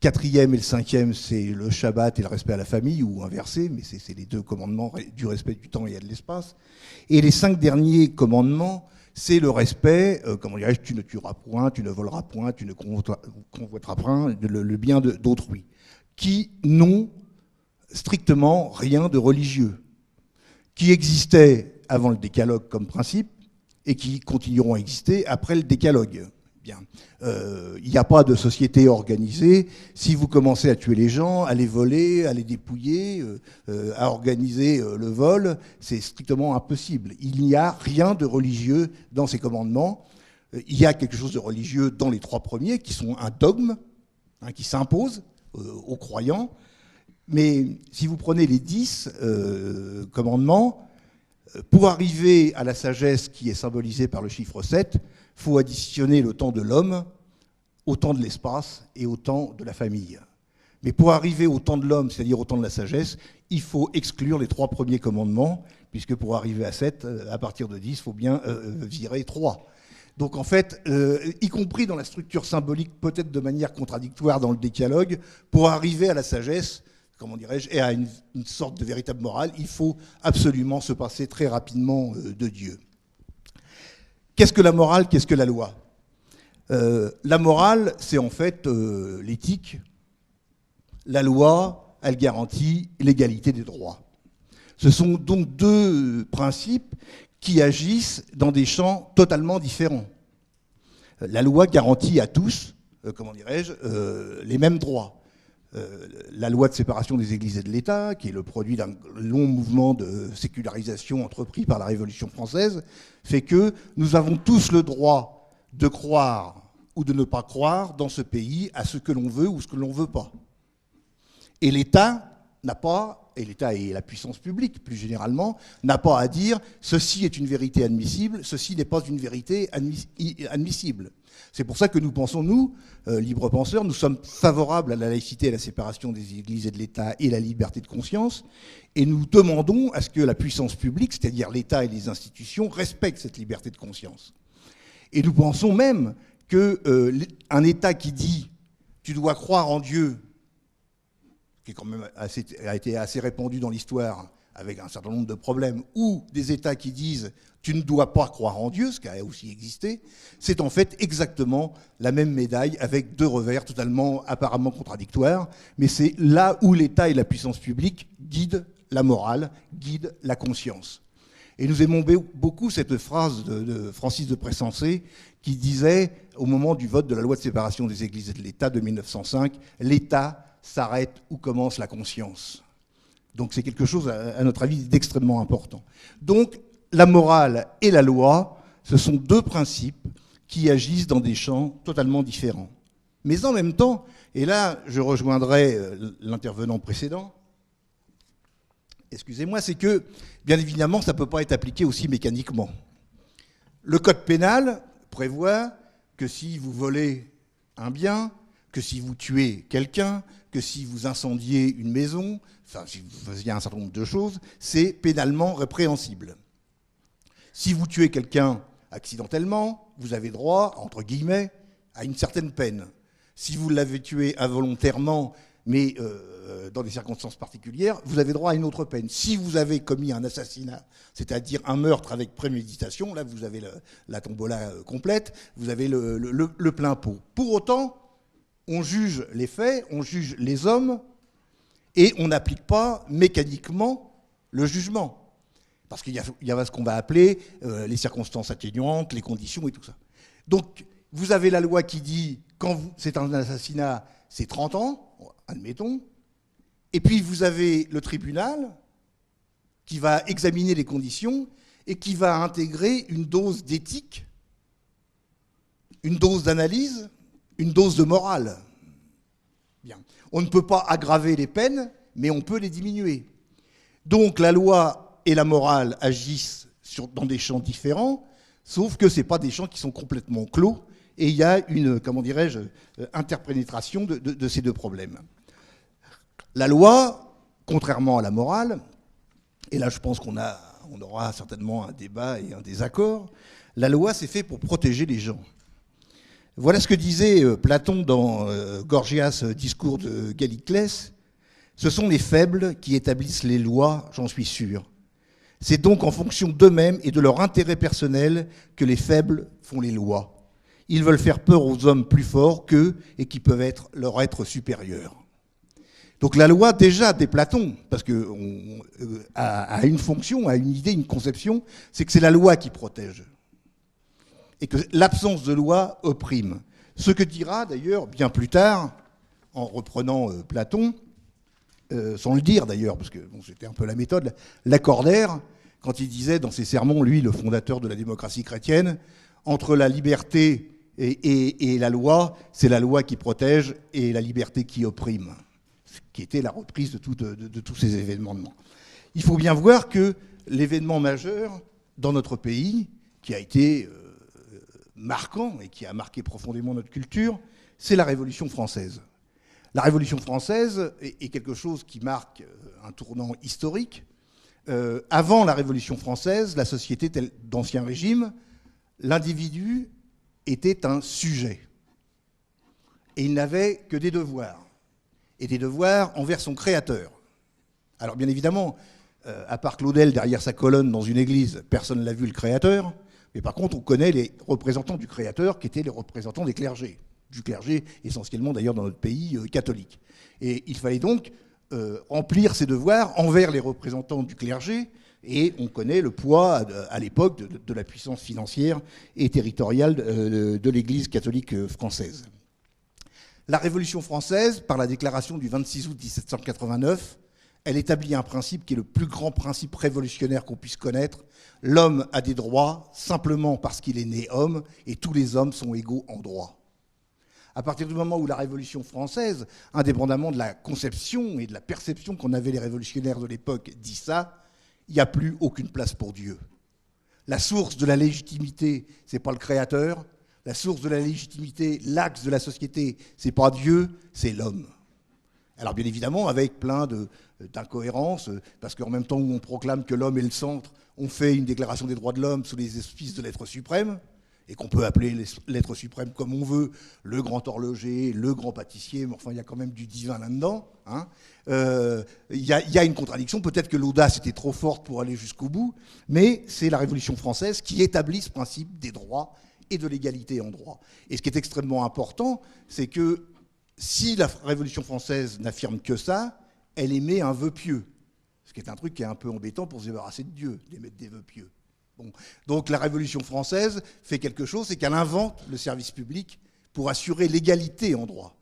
4e et le 5e, c'est le Shabbat et le respect à la famille, ou inversé, mais c'est les 2 commandements du respect du temps et de l'espace. Et les 5 derniers commandements, c'est le respect, comment dirais-je, tu ne tueras point, tu ne voleras point, tu ne convoiteras point, le bien d'autrui, qui n'ont strictement rien de religieux, qui existaient avant le décalogue comme principe, et qui continueront à exister après le décalogue. Bien. Il n'y a pas de société organisée. Si vous commencez à tuer les gens, à les voler, à les dépouiller, à organiser le vol, c'est strictement impossible. Il n'y a rien de religieux dans ces commandements. Il y a quelque chose de religieux dans les 3 premiers, qui sont un dogme, qui s'impose aux croyants. Mais si vous prenez les 10 commandements, pour arriver à la sagesse qui est symbolisée par le chiffre 7, il faut additionner le temps de l'homme au temps de l'espace et au temps de la famille. Mais pour arriver au temps de l'homme, c'est-à-dire au temps de la sagesse, il faut exclure les 3 premiers commandements, puisque pour arriver à 7, à partir de 10, il faut bien virer 3. Donc en fait, y compris dans la structure symbolique, peut-être de manière contradictoire dans le décalogue, pour arriver à la sagesse, comment dirais-je, et à une sorte de véritable morale, il faut absolument se passer très rapidement de Dieu. Qu'est-ce que la morale? Qu'est-ce que la loi? La morale, c'est en fait l'éthique. La loi, elle garantit l'égalité des droits. Ce sont donc 2 principes qui agissent dans des champs totalement différents. La loi garantit à tous, comment dirais-je, les mêmes droits. La loi de séparation des églises et de l'État, qui est le produit d'un long mouvement de sécularisation entrepris par la Révolution française, fait que nous avons tous le droit de croire ou de ne pas croire dans ce pays à ce que l'on veut ou ce que l'on ne veut pas. Et l'État n'a pas, et l'État et la puissance publique plus généralement, n'a pas à dire ceci est une vérité admissible, ceci n'est pas une vérité admissible. C'est pour ça que nous pensons, nous, libres penseurs, nous sommes favorables à la laïcité et à la séparation des églises et de l'État et la liberté de conscience, et nous demandons à ce que la puissance publique, c'est-à-dire l'État et les institutions, respectent cette liberté de conscience. Et nous pensons même qu'un État qui dit « tu dois croire en Dieu », qui est quand même a été assez répandu dans l'histoire, avec un certain nombre de problèmes, ou des États qui disent « tu ne dois pas croire en Dieu », ce qui a aussi existé, c'est en fait exactement la même médaille avec 2 revers totalement apparemment contradictoires, mais c'est là où l'État et la puissance publique guident la morale, guident la conscience. Et nous aimons beaucoup cette phrase de Francis de Pressensé qui disait, au moment du vote de la loi de séparation des églises et de l'État de 1905, « l'État s'arrête où commence la conscience ». Donc c'est quelque chose, à notre avis, d'extrêmement important. Donc la morale et la loi, ce sont 2 principes qui agissent dans des champs totalement différents. Mais en même temps, et là je rejoindrai l'intervenant précédent, excusez-moi, c'est que, bien évidemment, ça ne peut pas être appliqué aussi mécaniquement. Le code pénal prévoit que si vous volez un bien, que si vous tuez quelqu'un, que si vous incendiez une maison, enfin, si vous faisiez un certain nombre de choses, c'est pénalement répréhensible. Si vous tuez quelqu'un accidentellement, vous avez droit, entre guillemets, à une certaine peine. Si vous l'avez tué involontairement, mais dans des circonstances particulières, vous avez droit à une autre peine. Si vous avez commis un assassinat, c'est-à-dire un meurtre avec préméditation, là vous avez la tombola complète, vous avez le plein pot. Pour autant, on juge les faits, on juge les hommes, et on n'applique pas mécaniquement le jugement. Parce qu'il y a ce qu'on va appeler les circonstances atténuantes, les conditions et tout ça. Donc, vous avez la loi qui dit c'est un assassinat, c'est 30 ans, admettons. Et puis vous avez le tribunal qui va examiner les conditions et qui va intégrer une dose d'éthique, une dose d'analyse, une dose de morale. Bien. On ne peut pas aggraver les peines, mais on peut les diminuer. Donc la loi et la morale agissent dans des champs différents, sauf que ce n'est pas des champs qui sont complètement clos, et il y a une, comment dirais-je, interpénétration de ces deux problèmes. La loi, contrairement à la morale, et là je pense qu'on aura certainement un débat et un désaccord, la loi c'est fait pour protéger les gens. Voilà ce que disait Platon dans Gorgias, discours de Galliclès. Ce sont les faibles qui établissent les lois, j'en suis sûr. C'est donc en fonction d'eux-mêmes et de leur intérêt personnel que les faibles font les lois. Ils veulent faire peur aux hommes plus forts qu'eux et qui peuvent leur être supérieurs. Donc la loi, déjà, dès Platon, parce que a une fonction, a une idée, une conception, c'est que c'est la loi qui protège. Et que l'absence de loi opprime. Ce que dira d'ailleurs bien plus tard, en reprenant Platon, sans le dire d'ailleurs, parce que bon, c'était un peu la méthode, Lacordaire, quand il disait dans ses sermons, lui, le fondateur de la démocratie chrétienne, entre la liberté et la loi, c'est la loi qui protège et la liberté qui opprime, ce qui était la reprise de tous ces événements. Il faut bien voir que l'événement majeur dans notre pays, qui a été marquant et qui a marqué profondément notre culture, c'est la Révolution française. La Révolution française est quelque chose qui marque un tournant historique. Avant la Révolution française, la société d'Ancien Régime, l'individu était un sujet. Et il n'avait que des devoirs. Et des devoirs envers son créateur. Alors bien évidemment, à part Claudel derrière sa colonne dans une église, personne ne l'a vu le créateur. Mais par contre, on connaît les représentants du créateur qui étaient les représentants des clergés. Du clergé, essentiellement d'ailleurs dans notre pays catholique. Et il fallait donc remplir ses devoirs envers les représentants du clergé, et on connaît le poids à l'époque de la puissance financière et territoriale de l'Église catholique française. La Révolution française, par la déclaration du 26 août 1789, elle établit un principe qui est le plus grand principe révolutionnaire qu'on puisse connaître. L'homme a des droits simplement parce qu'il est né homme, et tous les hommes sont égaux en droit. À partir du moment où la Révolution française, indépendamment de la conception et de la perception qu'on avait les révolutionnaires de l'époque, dit ça, il n'y a plus aucune place pour Dieu. La source de la légitimité, ce n'est pas le Créateur. La source de la légitimité, l'axe de la société, ce n'est pas Dieu, c'est l'homme. Alors bien évidemment, avec plein d'incohérences, parce qu'en même temps où on proclame que l'homme est le centre, on fait une déclaration des droits de l'homme sous les auspices de l'être suprême, et qu'on peut appeler l'être suprême comme on veut, le grand horloger, le grand pâtissier, mais enfin il y a quand même du divin là-dedans. Hein. Il y a une contradiction, peut-être que l'audace était trop forte pour aller jusqu'au bout, mais c'est la Révolution française qui établit ce principe des droits et de l'égalité en droit. Et ce qui est extrêmement important, c'est que si la Révolution française n'affirme que ça, elle émet un vœu pieux, ce qui est un truc qui est un peu embêtant pour se débarrasser de Dieu, d'émettre des vœux pieux. Bon. Donc la Révolution française fait quelque chose, c'est qu'elle invente le service public pour assurer l'égalité en droit.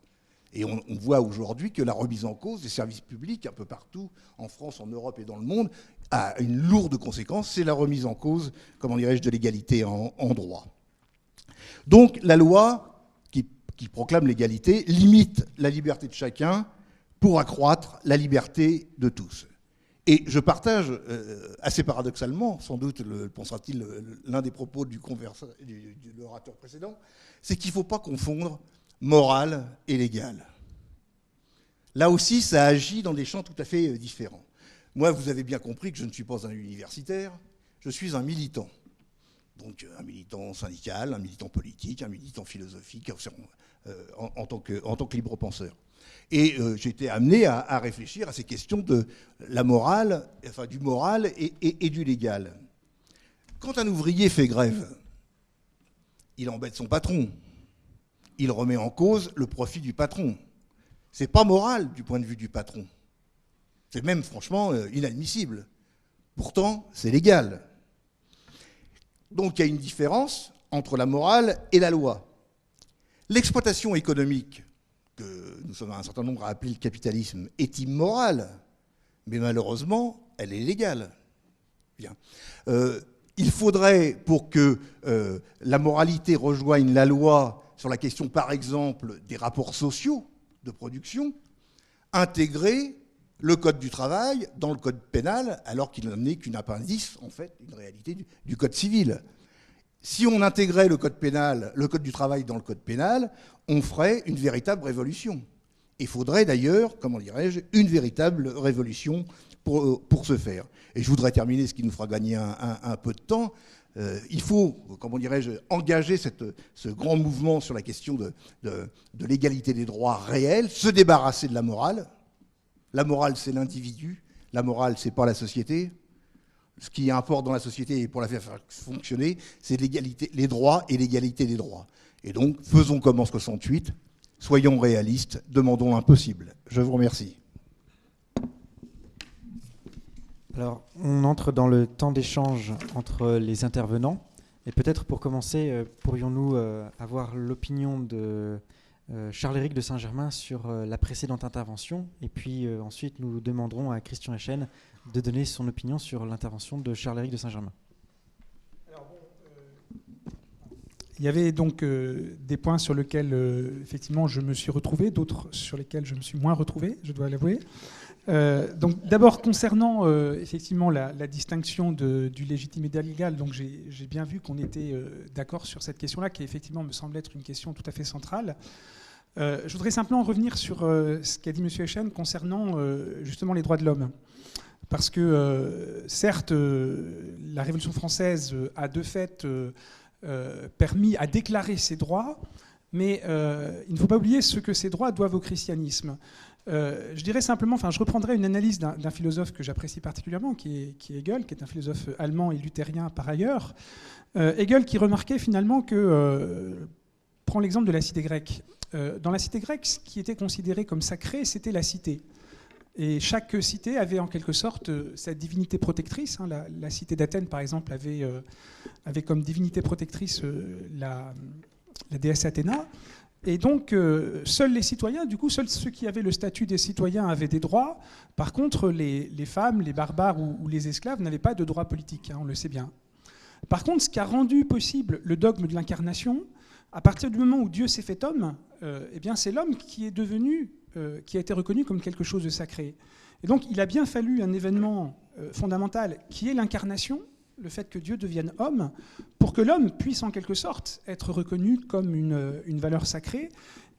Et on voit aujourd'hui que la remise en cause des services publics, un peu partout, en France, en Europe et dans le monde, a une lourde conséquence, c'est la remise en cause, comment dirais-je, de l'égalité en droit. Donc la loi, qui proclame l'égalité, limite la liberté de chacun pour accroître la liberté de tous. Et je partage, assez paradoxalement, sans doute le pensera-t-il l'un des propos de l'orateur précédent, c'est qu'il ne faut pas confondre morale et légal. Là aussi, ça agit dans des champs tout à fait différents. Moi, vous avez bien compris que je ne suis pas un universitaire, je suis un militant. Donc un militant syndical, un militant politique, un militant philosophique, en tant que libre penseur. Et j'ai été amené à réfléchir à ces questions de la morale, enfin du moral et du légal. Quand un ouvrier fait grève, il embête son patron. Il remet en cause le profit du patron. C'est pas moral du point de vue du patron. C'est même franchement inadmissible. Pourtant, c'est légal. Donc il y a une différence entre la morale et la loi. L'exploitation économique, que nous sommes un certain nombre à appeler le capitalisme, est immorale, mais malheureusement, elle est légale. Bien. Il faudrait, pour que la moralité rejoigne la loi sur la question, par exemple, des rapports sociaux de production, intégrer le code du travail dans le code pénal, alors qu'il n'en est qu'une appendice, en fait, une réalité du code civil. Si on intégrait le code pénal, le code du travail dans le code pénal, on ferait une véritable révolution. Il faudrait d'ailleurs, comment dirais-je, une véritable révolution pour ce faire. Et je voudrais terminer, ce qui nous fera gagner un peu de temps. Il faut, comment dirais-je, engager ce grand mouvement sur la question de l'égalité des droits réels, se débarrasser de la morale. La morale, c'est l'individu. La morale, c'est pas la société. Ce qui importe dans la société et pour la faire fonctionner, c'est l'égalité, les droits et l'égalité des droits. Et donc, faisons comme en 68, soyons réalistes, demandons l'impossible. Je vous remercie. Alors, on entre dans le temps d'échange entre les intervenants. Et peut-être pour commencer, pourrions-nous avoir l'opinion de Charles-Éric de Saint-Germain sur la précédente intervention. Et puis ensuite, nous demanderons à Christian Echen de donner son opinion sur l'intervention de Charles-Éric de Saint-Germain. Il y avait donc des points sur lesquels, effectivement, je me suis retrouvé, d'autres sur lesquels je me suis moins retrouvé, je dois l'avouer. Donc, d'abord, concernant effectivement la distinction du légitime et de l'illégal, donc j'ai bien vu qu'on était d'accord sur cette question-là, qui effectivement me semble être une question tout à fait centrale. Je voudrais simplement revenir sur ce qu'a dit M. Echen concernant justement les droits de l'homme. Parce que, certes, la Révolution française a de fait permis à déclarer ses droits, mais il ne faut pas oublier ce que ces droits doivent au christianisme. Je dirais simplement, je reprendrai une analyse d'un philosophe que j'apprécie particulièrement, qui est Hegel, qui est un philosophe allemand et luthérien par ailleurs. Hegel qui remarquait finalement que, prend l'exemple de la cité grecque. Dans la cité grecque, ce qui était considéré comme sacré, c'était la cité. Et chaque cité avait en quelque sorte sa divinité protectrice. La cité d'Athènes, par exemple, avait comme divinité protectrice la déesse Athéna. Et donc, seuls les citoyens, du coup, seuls ceux qui avaient le statut des citoyens avaient des droits. Par contre, les femmes, les barbares ou les esclaves n'avaient pas de droits politiques, on le sait bien. Par contre, ce qui a rendu possible le dogme de l'incarnation, à partir du moment où Dieu s'est fait homme, eh bien, c'est l'homme qui est devenu, qui a été reconnu comme quelque chose de sacré. Et donc, il a bien fallu un événement fondamental qui est l'incarnation, le fait que Dieu devienne homme, pour que l'homme puisse en quelque sorte être reconnu comme une valeur sacrée.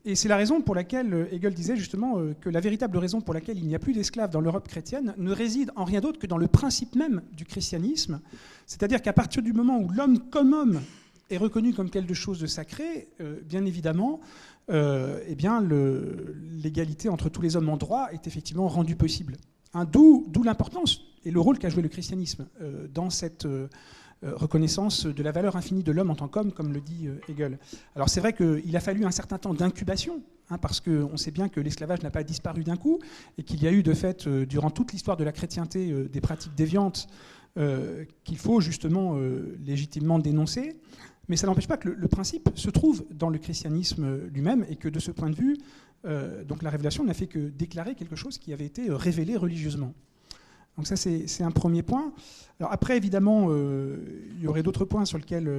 Et c'est la raison pour laquelle Hegel disait justement que la véritable raison pour laquelle il n'y a plus d'esclaves dans l'Europe chrétienne ne réside en rien d'autre que dans le principe même du christianisme. C'est-à-dire qu'à partir du moment où l'homme comme homme est reconnu comme quelque chose de sacré, bien évidemment, eh bien l'égalité entre tous les hommes en droit est effectivement rendue possible. D'où l'importance et le rôle qu'a joué le christianisme dans cette reconnaissance de la valeur infinie de l'homme en tant qu'homme, comme le dit Hegel. Alors c'est vrai qu'il a fallu un certain temps d'incubation, parce qu'on sait bien que l'esclavage n'a pas disparu d'un coup, et qu'il y a eu de fait, durant toute l'histoire de la chrétienté, des pratiques déviantes qu'il faut justement légitimement dénoncer. Mais ça n'empêche pas que le principe se trouve dans le christianisme lui-même, et que de ce point de vue, donc la révélation n'a fait que déclarer quelque chose qui avait été révélé religieusement. Donc ça, c'est un premier point. Alors après, évidemment, il y aurait d'autres points sur lesquels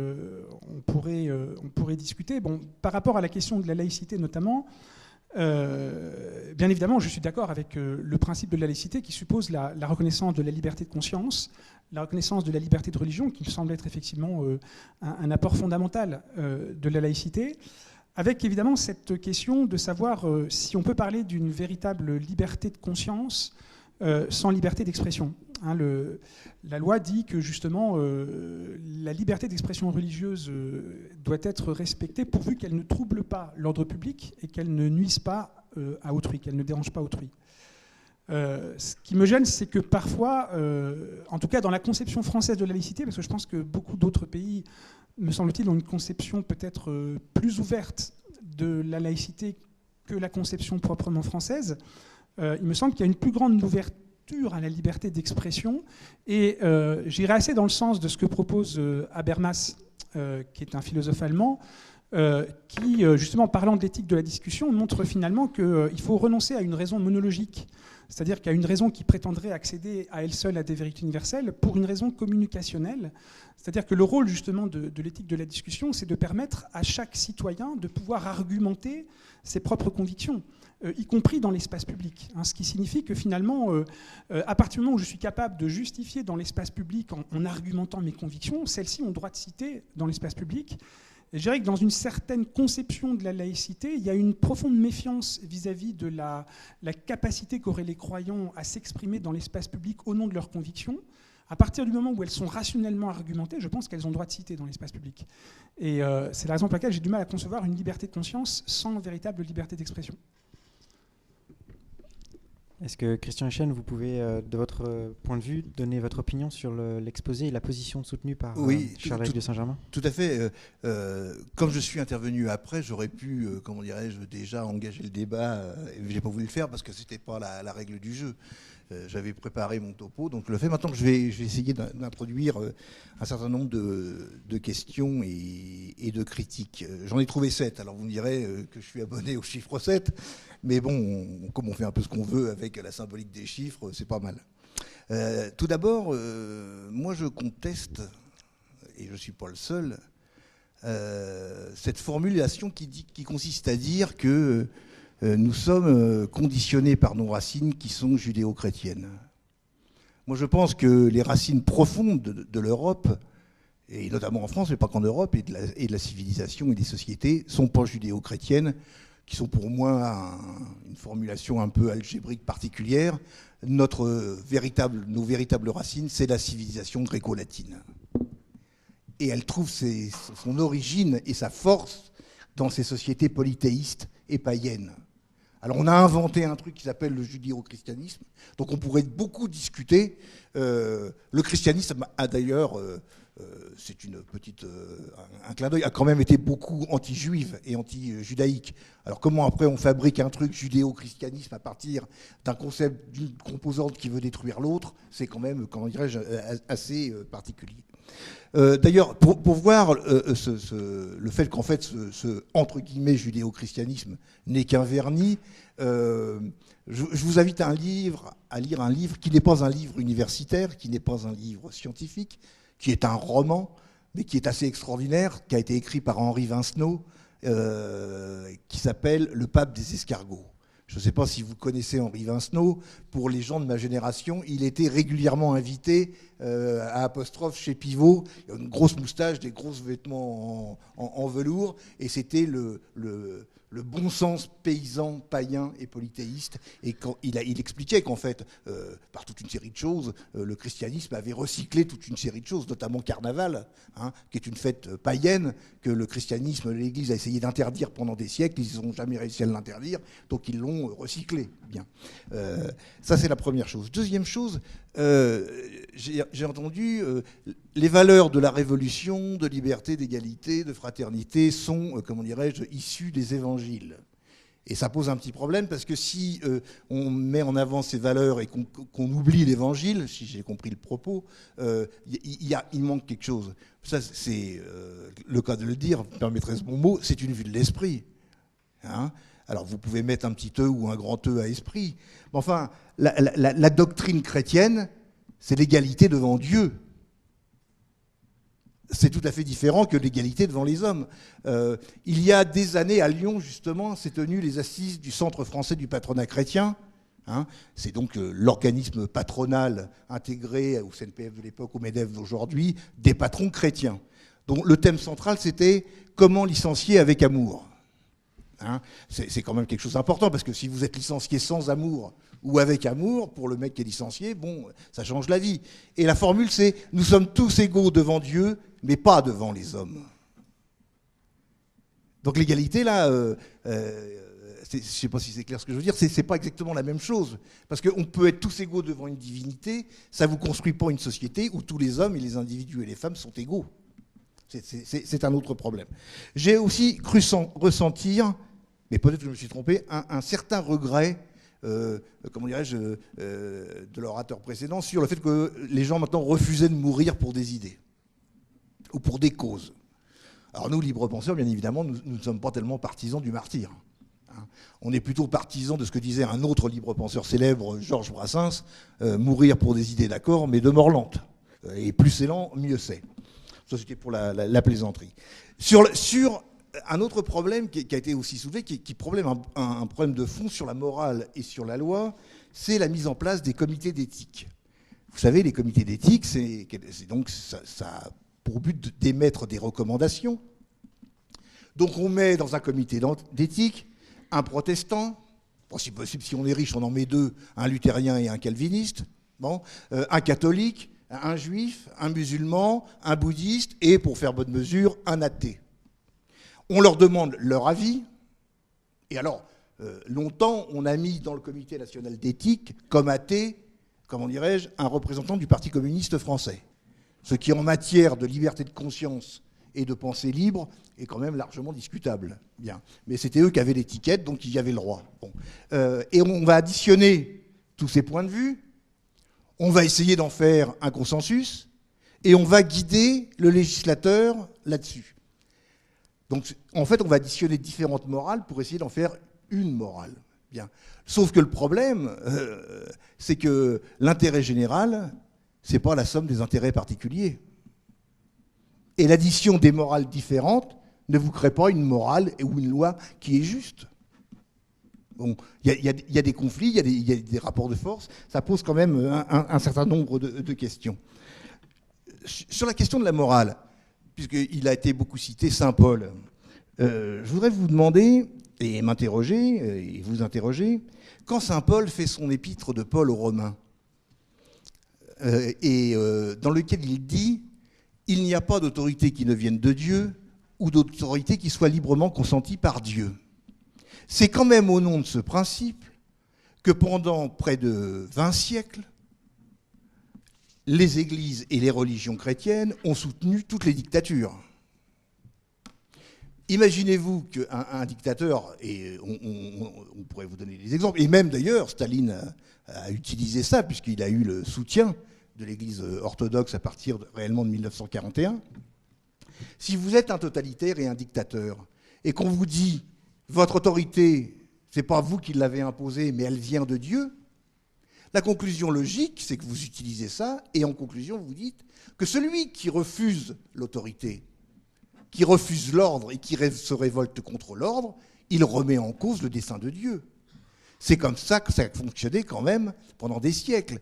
on pourrait discuter. Bon, par rapport à la question de la laïcité notamment, bien évidemment, je suis d'accord avec le principe de la laïcité qui suppose la reconnaissance de la liberté de conscience, la reconnaissance de la liberté de religion, qui me semble être effectivement un apport fondamental de la laïcité, avec évidemment cette question de savoir si on peut parler d'une véritable liberté de conscience sans liberté d'expression. La loi dit que justement la liberté d'expression religieuse doit être respectée pourvu qu'elle ne trouble pas l'ordre public et qu'elle ne nuise pas à autrui, qu'elle ne dérange pas autrui. Ce qui me gêne, c'est que parfois, en tout cas dans la conception française de la laïcité, parce que je pense que beaucoup d'autres pays, me semble-t-il, ont une conception peut-être plus ouverte de la laïcité que la conception proprement française, il me semble qu'il y a une plus grande ouverture à la liberté d'expression, et j'irai assez dans le sens de ce que propose Habermas, qui est un philosophe allemand, qui, justement, parlant de l'éthique de la discussion, montre finalement qu'il faut renoncer à une raison monologique, c'est-à-dire qu'à une raison qui prétendrait accéder à elle seule à des vérités universelles pour une raison communicationnelle. C'est-à-dire que le rôle, justement, de l'éthique de la discussion, c'est de permettre à chaque citoyen de pouvoir argumenter ses propres convictions, y compris dans l'espace public. Ce qui signifie que finalement, à partir du moment où je suis capable de justifier dans l'espace public en argumentant mes convictions, celles-ci ont droit de citer dans l'espace public. Et je dirais que dans une certaine conception de la laïcité, il y a une profonde méfiance vis-à-vis de la capacité qu'auraient les croyants à s'exprimer dans l'espace public au nom de leurs convictions. À partir du moment où elles sont rationnellement argumentées, je pense qu'elles ont droit de citer dans l'espace public. Et c'est la raison pour laquelle j'ai du mal à concevoir une liberté de conscience sans véritable liberté d'expression. Est-ce que Christian Echen, vous pouvez, de votre point de vue, donner votre opinion sur l'exposé et la position soutenue par Charles de Saint-Germain ? Tout à fait. Comme je suis intervenu après, j'aurais pu, comment dirais-je, déjà engager le débat. J'ai pas voulu le faire parce que c'était pas la règle du jeu. J'avais préparé mon topo, donc je le fais. Maintenant que je vais essayer d'introduire un certain nombre de questions et de critiques. J'en ai trouvé 7, alors vous me direz que je suis abonné au chiffre 7, mais bon, comme on fait un peu ce qu'on veut avec la symbolique des chiffres, c'est pas mal. Tout d'abord, moi je conteste, et je ne suis pas le seul, cette formulation qui consiste à dire que nous sommes conditionnés par nos racines qui sont judéo-chrétiennes. Moi, je pense que les racines profondes de l'Europe, et notamment en France, mais pas qu'en Europe, et de la civilisation et des sociétés, sont pas judéo-chrétiennes, qui sont pour moi une formulation un peu algébrique particulière. Nos véritables racines, c'est la civilisation gréco-latine. Et elle trouve son origine et sa force dans ces sociétés polythéistes et païennes. Alors on a inventé un truc qui s'appelle le judéo-christianisme, donc on pourrait beaucoup discuter. Le christianisme a d'ailleurs, c'est un clin d'œil, a quand même été beaucoup anti-juif et anti-judaïque. Alors comment après on fabrique un truc judéo-christianisme à partir d'un concept, d'une composante qui veut détruire l'autre, c'est quand même, comment dirais-je, assez particulier. D'ailleurs, pour voir le fait qu'en fait ce entre guillemets judéo-christianisme n'est qu'un vernis, je vous invite à lire un livre qui n'est pas un livre universitaire, qui n'est pas un livre scientifique, qui est un roman, mais qui est assez extraordinaire, qui a été écrit par Henri Vincenot, qui s'appelle Le pape des escargots. Je ne sais pas si vous connaissez Henri Vincenot. Pour les gens de ma génération, il était régulièrement invité à Apostrophe chez Pivot. Il a une grosse moustache, des gros vêtements en velours. Et c'était le bon sens paysan, païen et polythéiste. Et il expliquait qu'en fait, par toute une série de choses, le christianisme avait recyclé toute une série de choses, notamment Carnaval, qui est une fête païenne, que le christianisme, l'Église a essayé d'interdire pendant des siècles. Ils n'ont jamais réussi à l'interdire, donc ils l'ont recyclé. Bien. Ça, c'est la première chose. Deuxième chose, j'ai entendu les valeurs de la révolution, de liberté, d'égalité, de fraternité sont, comment dirais-je, issues des évangiles. Et ça pose un petit problème parce que si on met en avant ces valeurs et qu'on oublie l'évangile, si j'ai compris le propos, il manque quelque chose. Ça, c'est le cas de le dire, permettrait ce bon mot, c'est une vue de l'esprit. Alors vous pouvez mettre un petit E ou un grand E à esprit. Mais enfin, la doctrine chrétienne, c'est l'égalité devant Dieu. C'est tout à fait différent que l'égalité devant les hommes. Il y a des années, à Lyon, justement, s'est tenu les assises du Centre français du patronat chrétien. C'est donc l'organisme patronal intégré au CNPF de l'époque, au MEDEF d'aujourd'hui, des patrons chrétiens. Donc le thème central, c'était « Comment licencier avec amour ?» C'est quand même quelque chose d'important, parce que si vous êtes licencié sans amour ou avec amour, pour le mec qui est licencié, bon, ça change la vie. Et la formule, c'est « Nous sommes tous égaux devant Dieu, mais pas devant les hommes ». Donc l'égalité, là, je ne sais pas si c'est clair ce que je veux dire, c'est pas exactement la même chose. Parce qu'on peut être tous égaux devant une divinité, ça ne vous construit pas une société où tous les hommes et les individus et les femmes sont égaux. C'est un autre problème. J'ai aussi cru ressentir, mais peut-être que je me suis trompé, un certain regret, comment dirais-je, de l'orateur précédent, sur le fait que les gens maintenant refusaient de mourir pour des idées ou pour des causes. Alors nous, libres penseurs, bien évidemment, nous ne sommes pas tellement partisans du martyr. Hein. On est plutôt partisans de ce que disait un autre libre penseur célèbre, Georges Brassens, mourir pour des idées d'accord, mais de mort lente. Et plus c'est lent, mieux c'est. Ça, c'était pour la plaisanterie. Sur un autre problème qui a été aussi soulevé, qui est un problème de fond sur la morale et sur la loi, c'est la mise en place des comités d'éthique. Vous savez, les comités d'éthique, c'est donc ça a pour but d'émettre des recommandations. Donc on met dans un comité d'éthique un protestant, bon, si possible, si on est riche, on en met deux, un luthérien et un calviniste, bon, un catholique, un juif, un musulman, un bouddhiste et, pour faire bonne mesure, un athée. On leur demande leur avis. Et alors, longtemps, on a mis dans le comité national d'éthique comme athée, comment dirais-je, un représentant du Parti communiste français. Ce qui, en matière de liberté de conscience et de pensée libre, est quand même largement discutable. Bien. Mais c'était eux qui avaient l'étiquette, donc ils y avaient le droit. Bon. Et on va additionner tous ces points de vue, on va essayer d'en faire un consensus, et on va guider le législateur là-dessus. Donc, en fait, on va additionner différentes morales pour essayer d'en faire une morale. Bien. Sauf que le problème, c'est que l'intérêt général, c'est pas la somme des intérêts particuliers. Et l'addition des morales différentes ne vous crée pas une morale ou une loi qui est juste. Bon, il y a des conflits, il y a des rapports de force, ça pose quand même un certain nombre de questions. Sur la question de la morale, puisqu'il a été beaucoup cité Saint Paul, je voudrais vous demander, et m'interroger, et vous interroger, quand Saint Paul fait son épître de Paul aux Romains, dans lequel il dit « Il n'y a pas d'autorité qui ne vienne de Dieu ou d'autorité qui soit librement consentie par Dieu ». C'est quand même au nom de ce principe que pendant près de 20 siècles, les églises et les religions chrétiennes ont soutenu toutes les dictatures. Imaginez-vous qu'un dictateur, et on pourrait vous donner des exemples, et même d'ailleurs Staline a utilisé ça puisqu'il a eu le soutien de l'Église orthodoxe à partir réellement de 1941. Si vous êtes un totalitaire et un dictateur, et qu'on vous dit votre autorité, ce n'est pas vous qui l'avez imposée, mais elle vient de Dieu, la conclusion logique, c'est que vous utilisez ça, et en conclusion, vous dites que celui qui refuse l'autorité, qui refuse l'ordre et qui se révolte contre l'ordre, il remet en cause le dessein de Dieu. C'est comme ça que ça a fonctionné quand même pendant des siècles.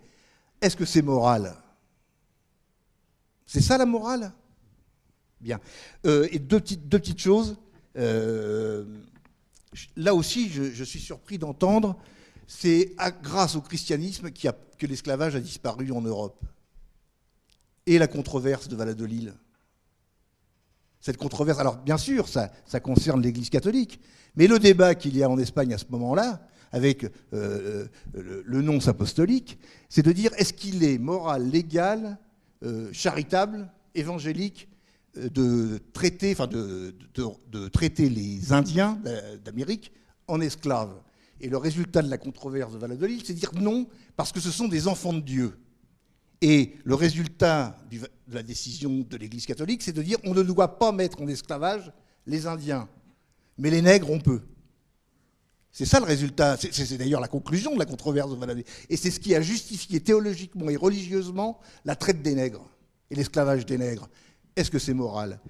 Est-ce que c'est moral ? C'est ça la morale ? Bien. Et deux petites choses. Là aussi, je suis surpris d'entendre, c'est grâce au christianisme que l'esclavage a disparu en Europe. Et la controverse de Valladolid. Cette controverse, alors bien sûr, ça concerne l'Église catholique, mais le débat qu'il y a en Espagne à ce moment-là, avec le nonce apostolique, c'est de dire est-ce qu'il est moral, légal, charitable, évangélique, de traiter les Indiens d'Amérique en esclaves. Et le résultat de la controverse de Valladolid, c'est de dire non, parce que ce sont des enfants de Dieu. Et le résultat de la décision de l'Église catholique, c'est de dire on ne doit pas mettre en esclavage les Indiens, mais les nègres, on peut. C'est ça le résultat, c'est d'ailleurs la conclusion de la controverse de Valladolid. Et c'est ce qui a justifié théologiquement et religieusement la traite des nègres et l'esclavage des nègres. Est-ce que c'est moral ?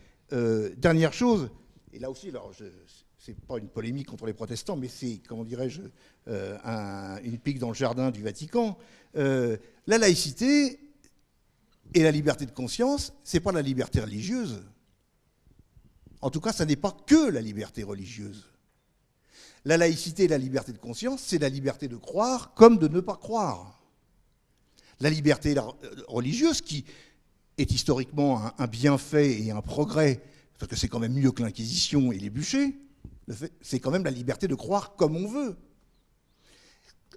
Dernière chose, et là aussi, alors c'est pas une polémique contre les protestants, mais c'est, comment dirais-je, une pique dans le jardin du Vatican. La laïcité et la liberté de conscience, c'est pas la liberté religieuse. En tout cas, ça n'est pas que la liberté religieuse. La laïcité et la liberté de conscience, c'est la liberté de croire comme de ne pas croire. La liberté religieuse, qui est historiquement un bienfait et un progrès, parce que c'est quand même mieux que l'Inquisition et les bûchers, c'est quand même la liberté de croire comme on veut.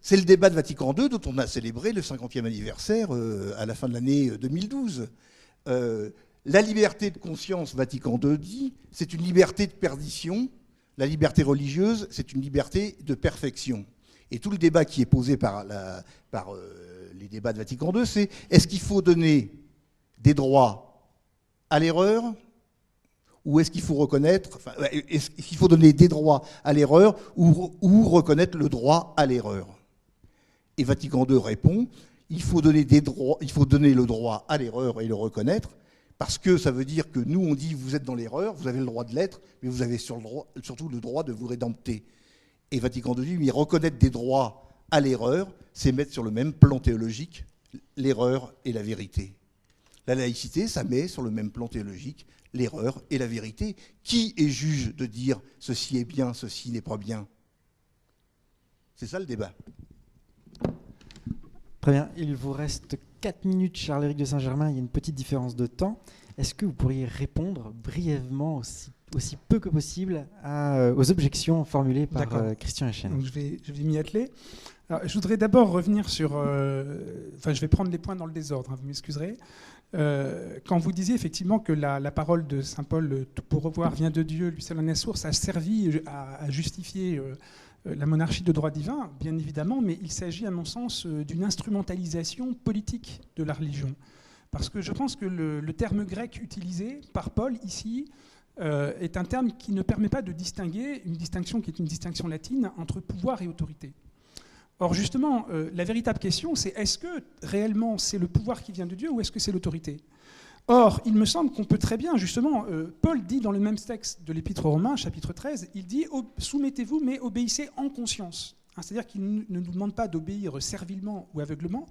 C'est le débat de Vatican II dont on a célébré le 50e anniversaire à la fin de l'année 2012. La liberté de conscience, Vatican II dit, c'est une liberté de perdition. La liberté religieuse, c'est une liberté de perfection. Et tout le débat qui est posé par les débats de Vatican II, c'est est-ce qu'il faut donner des droits à l'erreur ou est-ce qu'il faut reconnaître, est-ce qu'il faut donner des droits à l'erreur ou reconnaître le droit à l'erreur? Et Vatican II répond, il faut donner le droit à l'erreur et le reconnaître, parce que ça veut dire que nous, on dit, vous êtes dans l'erreur, vous avez le droit de l'être, mais vous avez surtout le droit de vous rédempter. Et Vatican II dit, mais reconnaître des droits à l'erreur, c'est mettre sur le même plan théologique l'erreur et la vérité. La laïcité, ça met sur le même plan théologique l'erreur et la vérité. Qui est juge de dire ceci est bien, ceci n'est pas bien? C'est ça le débat. Très bien. Il vous reste 4 minutes, Charles-Éric de Saint-Germain. Il y a une petite différence de temps. Est-ce que vous pourriez répondre brièvement, aussi peu que possible, aux objections formulées par Christian Eschen? Donc je vais m'y atteler. Alors, je voudrais d'abord revenir sur... je vais prendre les points dans le désordre, hein, vous m'excuserez. Quand vous disiez effectivement que la parole de saint Paul, tout pour revoir vient de Dieu, lui seul en est source, a servi à justifier la monarchie de droit divin, bien évidemment, mais il s'agit à mon sens d'une instrumentalisation politique de la religion. Parce que je pense que le terme grec utilisé par Paul ici est un terme qui ne permet pas de distinguer une distinction qui est une distinction latine entre pouvoir et autorité. Or, justement, la véritable question, c'est est-ce que réellement c'est le pouvoir qui vient de Dieu ou est-ce que c'est l'autorité? Or, il me semble qu'on peut très bien, justement, Paul dit dans le même texte de l'Épître aux Romains, chapitre 13, il dit « Soumettez-vous, mais obéissez en conscience ». C'est-à-dire qu'il ne nous demande pas d'obéir servilement ou aveuglement,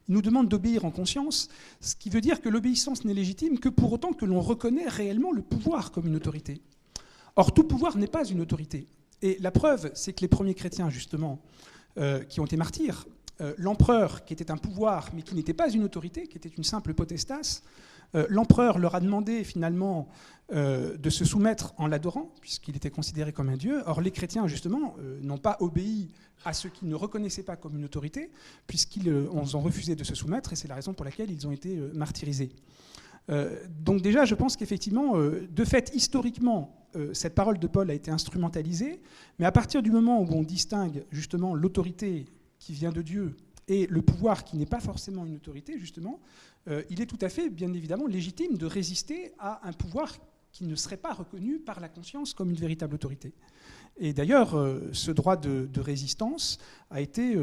il nous demande d'obéir en conscience, ce qui veut dire que l'obéissance n'est légitime que pour autant que l'on reconnaît réellement le pouvoir comme une autorité. Or, tout pouvoir n'est pas une autorité. Et la preuve, c'est que les premiers chrétiens, justement, qui ont été martyrs, l'empereur, qui était un pouvoir, mais qui n'était pas une autorité, qui était une simple potestas, l'empereur leur a demandé finalement de se soumettre en l'adorant, puisqu'il était considéré comme un dieu. Or, les chrétiens, justement, n'ont pas obéi à ceux qu'ils ne reconnaissaient pas comme une autorité, puisqu'ils ont refusé de se soumettre, et c'est la raison pour laquelle ils ont été martyrisés. Donc déjà, je pense qu'effectivement, de fait, historiquement, cette parole de Paul a été instrumentalisée, mais à partir du moment où on distingue justement l'autorité qui vient de Dieu et le pouvoir qui n'est pas forcément une autorité, justement, il est tout à fait, bien évidemment, légitime de résister à un pouvoir qui ne serait pas reconnu par la conscience comme une véritable autorité. Et d'ailleurs, ce droit de résistance a été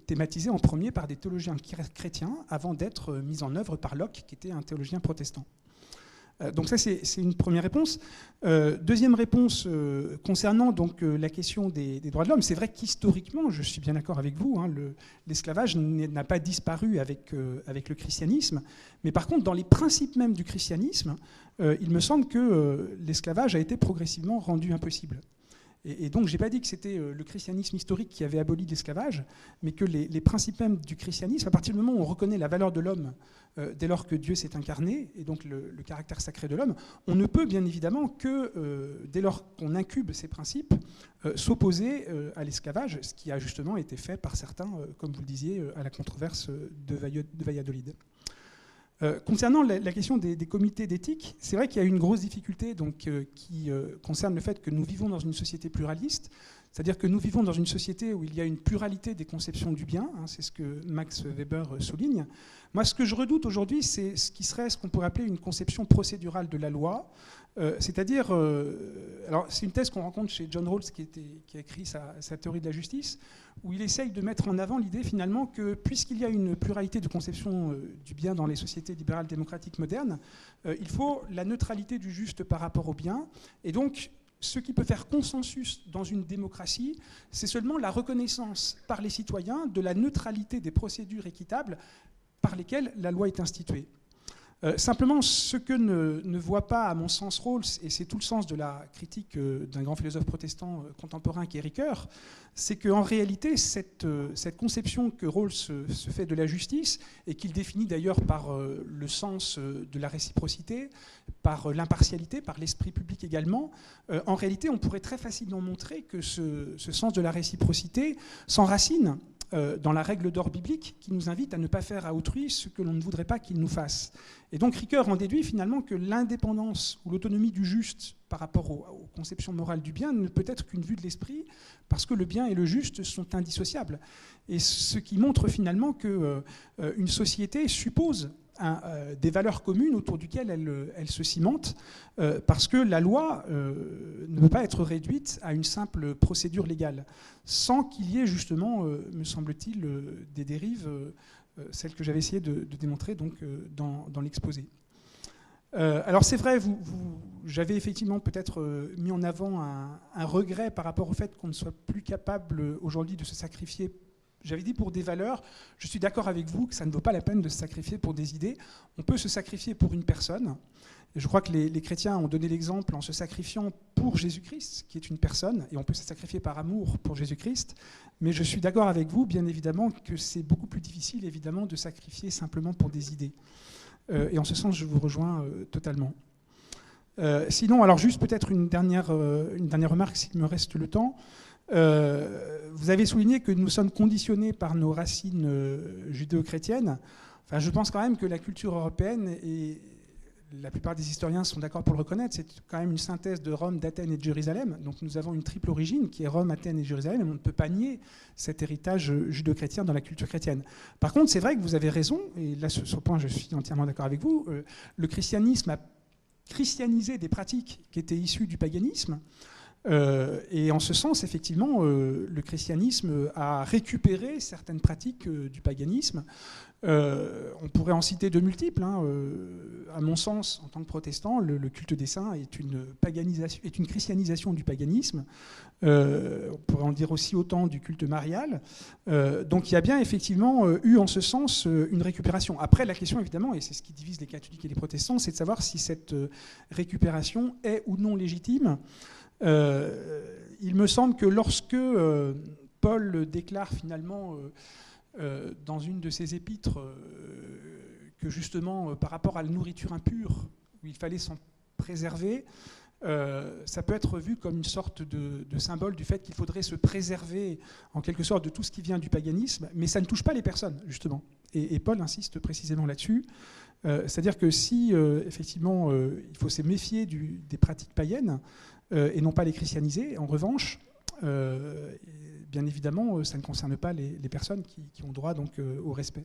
thématisé en premier par des théologiens chrétiens avant d'être mis en œuvre par Locke, qui était un théologien protestant. Donc ça, c'est une première réponse. Deuxième réponse, concernant donc, la question des droits de l'homme, c'est vrai qu'historiquement, je suis bien d'accord avec vous, hein, l'esclavage n'a pas disparu avec le christianisme, mais par contre, dans les principes même du christianisme, il me semble que l'esclavage a été progressivement rendu impossible. Et donc, je n'ai pas dit que c'était le christianisme historique qui avait aboli l'esclavage, mais que les principes même du christianisme, à partir du moment où on reconnaît la valeur de l'homme dès lors que Dieu s'est incarné, et donc le caractère sacré de l'homme, on ne peut bien évidemment que, dès lors qu'on incube ces principes, s'opposer à l'esclavage, ce qui a justement été fait par certains, comme vous le disiez, à la controverse de Valladolid. Concernant la question des comités d'éthique, c'est vrai qu'il y a une grosse difficulté donc, qui concerne le fait que nous vivons dans une société pluraliste, c'est-à-dire que nous vivons dans une société où il y a une pluralité des conceptions du bien, hein, c'est ce que Max Weber souligne. Moi, ce que je redoute aujourd'hui, c'est ce qui serait ce qu'on pourrait appeler une conception procédurale de la loi, c'est-à-dire, alors c'est une thèse qu'on rencontre chez John Rawls qui a écrit sa théorie de la justice, où il essaye de mettre en avant l'idée finalement que puisqu'il y a une pluralité de conceptions du bien dans les sociétés libérales démocratiques modernes, il faut la neutralité du juste par rapport au bien, et donc ce qui peut faire consensus dans une démocratie, c'est seulement la reconnaissance par les citoyens de la neutralité des procédures équitables par lesquelles la loi est instituée. Simplement, ce que ne voit pas, à mon sens, Rawls, et c'est tout le sens de la critique d'un grand philosophe protestant contemporain qui est Ricoeur, c'est qu'en réalité, cette conception que Rawls se fait de la justice, et qu'il définit d'ailleurs par le sens de la réciprocité, par l'impartialité, par l'esprit public également, en réalité, on pourrait très facilement montrer que ce sens de la réciprocité s'enracine dans la règle d'or biblique qui nous invite à ne pas faire à autrui ce que l'on ne voudrait pas qu'il nous fasse. Et donc Ricoeur en déduit finalement que l'indépendance ou l'autonomie du juste par rapport aux conceptions morales du bien ne peut être qu'une vue de l'esprit parce que le bien et le juste sont indissociables. Et ce qui montre finalement qu'une société suppose des valeurs communes autour duquel elle se cimente, parce que la loi ne peut pas être réduite à une simple procédure légale, sans qu'il y ait justement, me semble-t-il, des dérives, celles que j'avais essayé de démontrer donc, dans l'exposé. Alors c'est vrai, j'avais effectivement peut-être mis en avant un regret par rapport au fait qu'on ne soit plus capable aujourd'hui de se sacrifier. J'avais dit pour des valeurs, je suis d'accord avec vous que ça ne vaut pas la peine de se sacrifier pour des idées. On peut se sacrifier pour une personne. Et je crois que les chrétiens ont donné l'exemple en se sacrifiant pour Jésus-Christ, qui est une personne, et on peut se sacrifier par amour pour Jésus-Christ. Mais je suis d'accord avec vous, bien évidemment, que c'est beaucoup plus difficile, évidemment, de sacrifier simplement pour des idées. Et en ce sens, je vous rejoins totalement. Sinon, alors juste peut-être une dernière remarque, s'il me reste le temps. Vous avez souligné que nous sommes conditionnés par nos racines judéo-chrétiennes. Enfin, je pense quand même que la culture européenne, et la plupart des historiens sont d'accord pour le reconnaître, c'est quand même une synthèse de Rome, d'Athènes et de Jérusalem. Donc nous avons une triple origine qui est Rome, Athènes et Jérusalem, et on ne peut pas nier cet héritage judéo-chrétien dans la culture chrétienne. Par contre, c'est vrai que vous avez raison, et là sur ce point je suis entièrement d'accord avec vous, le christianisme a christianisé des pratiques qui étaient issues du paganisme. Et en ce sens, effectivement, le christianisme a récupéré certaines pratiques du paganisme. On pourrait en citer de multiples. À mon sens, en tant que protestant, le culte des saints est une christianisation du paganisme. On pourrait en dire aussi autant du culte marial. Donc il y a bien effectivement eu en ce sens une récupération. Après, la question évidemment, et c'est ce qui divise les catholiques et les protestants, c'est de savoir si cette récupération est ou non légitime. Il me semble que lorsque Paul déclare finalement dans une de ses épîtres que justement par rapport à la nourriture impure, où il fallait s'en préserver, ça peut être vu comme une sorte de symbole du fait qu'il faudrait se préserver en quelque sorte de tout ce qui vient du paganisme, mais ça ne touche pas les personnes justement. Et Paul insiste précisément là-dessus. C'est-à-dire que si effectivement il faut se méfier des pratiques païennes, et non pas les christianiser. En revanche, bien évidemment, ça ne concerne pas les personnes qui ont droit donc, au respect.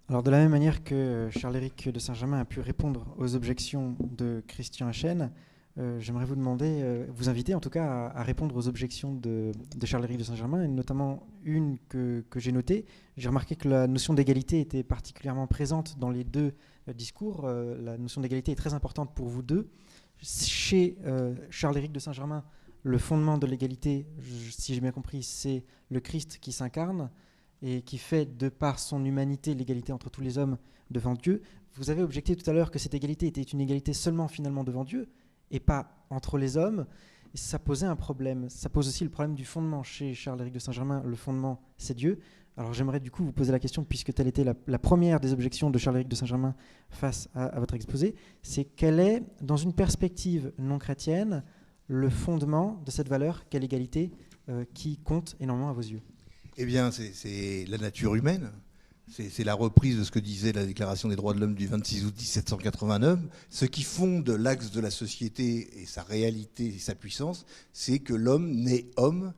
Alors de la même manière que Charles-Éric de Saint-Germain a pu répondre aux objections de Christian Hachen, j'aimerais vous inviter en tout cas à répondre aux objections de Charles-Éric de Saint-Germain, et notamment une que j'ai notée. J'ai remarqué que la notion d'égalité était particulièrement présente dans les deux discours. La notion d'égalité est très importante pour vous deux. Chez Charles-Éric de Saint-Germain, le fondement de l'égalité, si j'ai bien compris, c'est le Christ qui s'incarne et qui fait, de par son humanité, l'égalité entre tous les hommes devant Dieu. Vous avez objecté tout à l'heure que cette égalité était une égalité seulement finalement devant Dieu et pas entre les hommes. Et ça posait un problème. Ça pose aussi le problème du fondement. Chez Charles-Éric de Saint-Germain, le fondement, c'est Dieu. Alors j'aimerais du coup vous poser la question, puisque telle était la première des objections de Charles-Éric de Saint-Germain face à votre exposé, c'est quel est, dans une perspective non chrétienne, le fondement de cette valeur qu'est l'égalité qui compte énormément à vos yeux? Eh bien, c'est la nature humaine. C'est la reprise de ce que disait la Déclaration des droits de l'homme du 26 août 1789. Ce qui fonde l'axe de la société et sa réalité et sa puissance, c'est que l'homme naît homme,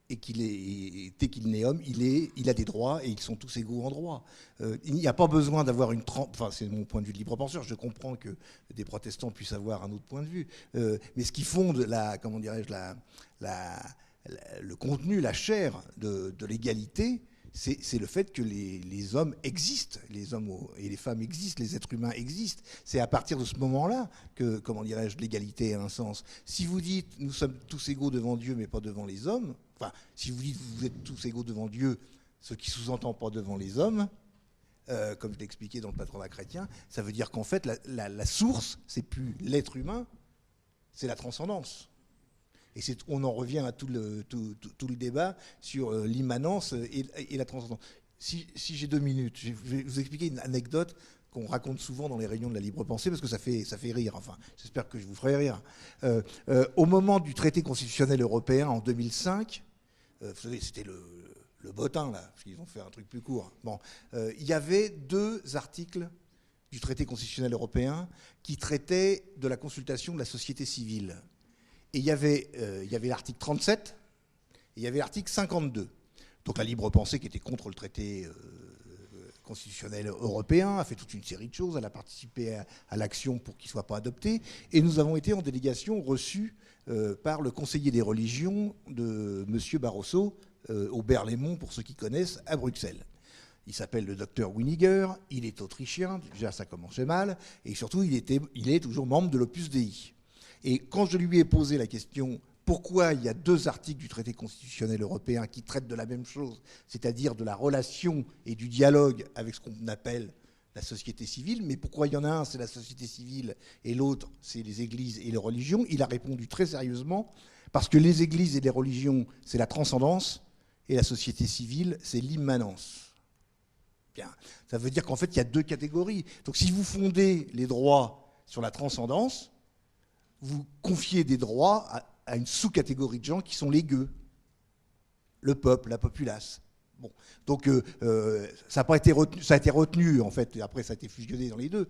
et dès qu'il naît homme, il a des droits et ils sont tous égaux en droit. Il n'y a pas besoin d'avoir enfin, c'est mon point de vue de libre penseur. Je comprends que des protestants puissent avoir un autre point de vue, mais ce qui fonde le contenu, la chair de l'égalité, c'est le fait que les hommes existent, les hommes et les femmes existent, les êtres humains existent. C'est à partir de ce moment-là que, l'égalité a un sens. Si vous dites nous sommes tous égaux devant Dieu, mais pas devant les hommes, enfin, si vous dites vous êtes tous égaux devant Dieu, ce qui sous-entend pas devant les hommes, comme je l'ai expliqué dans le patronat chrétien, ça veut dire qu'en fait la source, c'est plus l'être humain, c'est la transcendance. Et on en revient à tout le débat sur l'immanence et la transcendance. Si j'ai 2 minutes, je vais vous expliquer une anecdote qu'on raconte souvent dans les réunions de la libre pensée, parce que ça fait rire. Enfin, j'espère que je vous ferai rire. Au moment du traité constitutionnel européen en 2005, vous savez, c'était le bottin, là, parce qu'ils ont fait un truc plus court. Bon, il y avait 2 articles du traité constitutionnel européen qui traitaient de la consultation de la société civile. Et il y avait l'article 37 et il y avait l'article 52. Donc la libre pensée qui était contre le traité constitutionnel européen, a fait toute une série de choses, elle a participé à l'action pour qu'il ne soit pas adopté, et nous avons été en délégation reçus par le conseiller des religions de M. Barroso, au Berlaymont, pour ceux qui connaissent, à Bruxelles. Il s'appelle le docteur Winiger, il est autrichien, déjà ça commençait mal, et surtout il est toujours membre de l'Opus Dei. Et quand je lui ai posé la question pourquoi il y a 2 articles du traité constitutionnel européen qui traitent de la même chose, c'est-à-dire de la relation et du dialogue avec ce qu'on appelle la société civile, mais pourquoi il y en a un, c'est la société civile, et l'autre, c'est les églises et les religions, il a répondu très sérieusement, parce que les églises et les religions, c'est la transcendance, et la société civile, c'est l'immanence. Bien. Ça veut dire qu'en fait, il y a 2 catégories. Donc si vous fondez les droits sur la transcendance, vous confiez des droits à une sous-catégorie de gens qui sont les gueux, le peuple, la populace. Bon. Donc ça n'a pas été retenu, ça a été retenu en fait, et après ça a été fusionné dans les 2,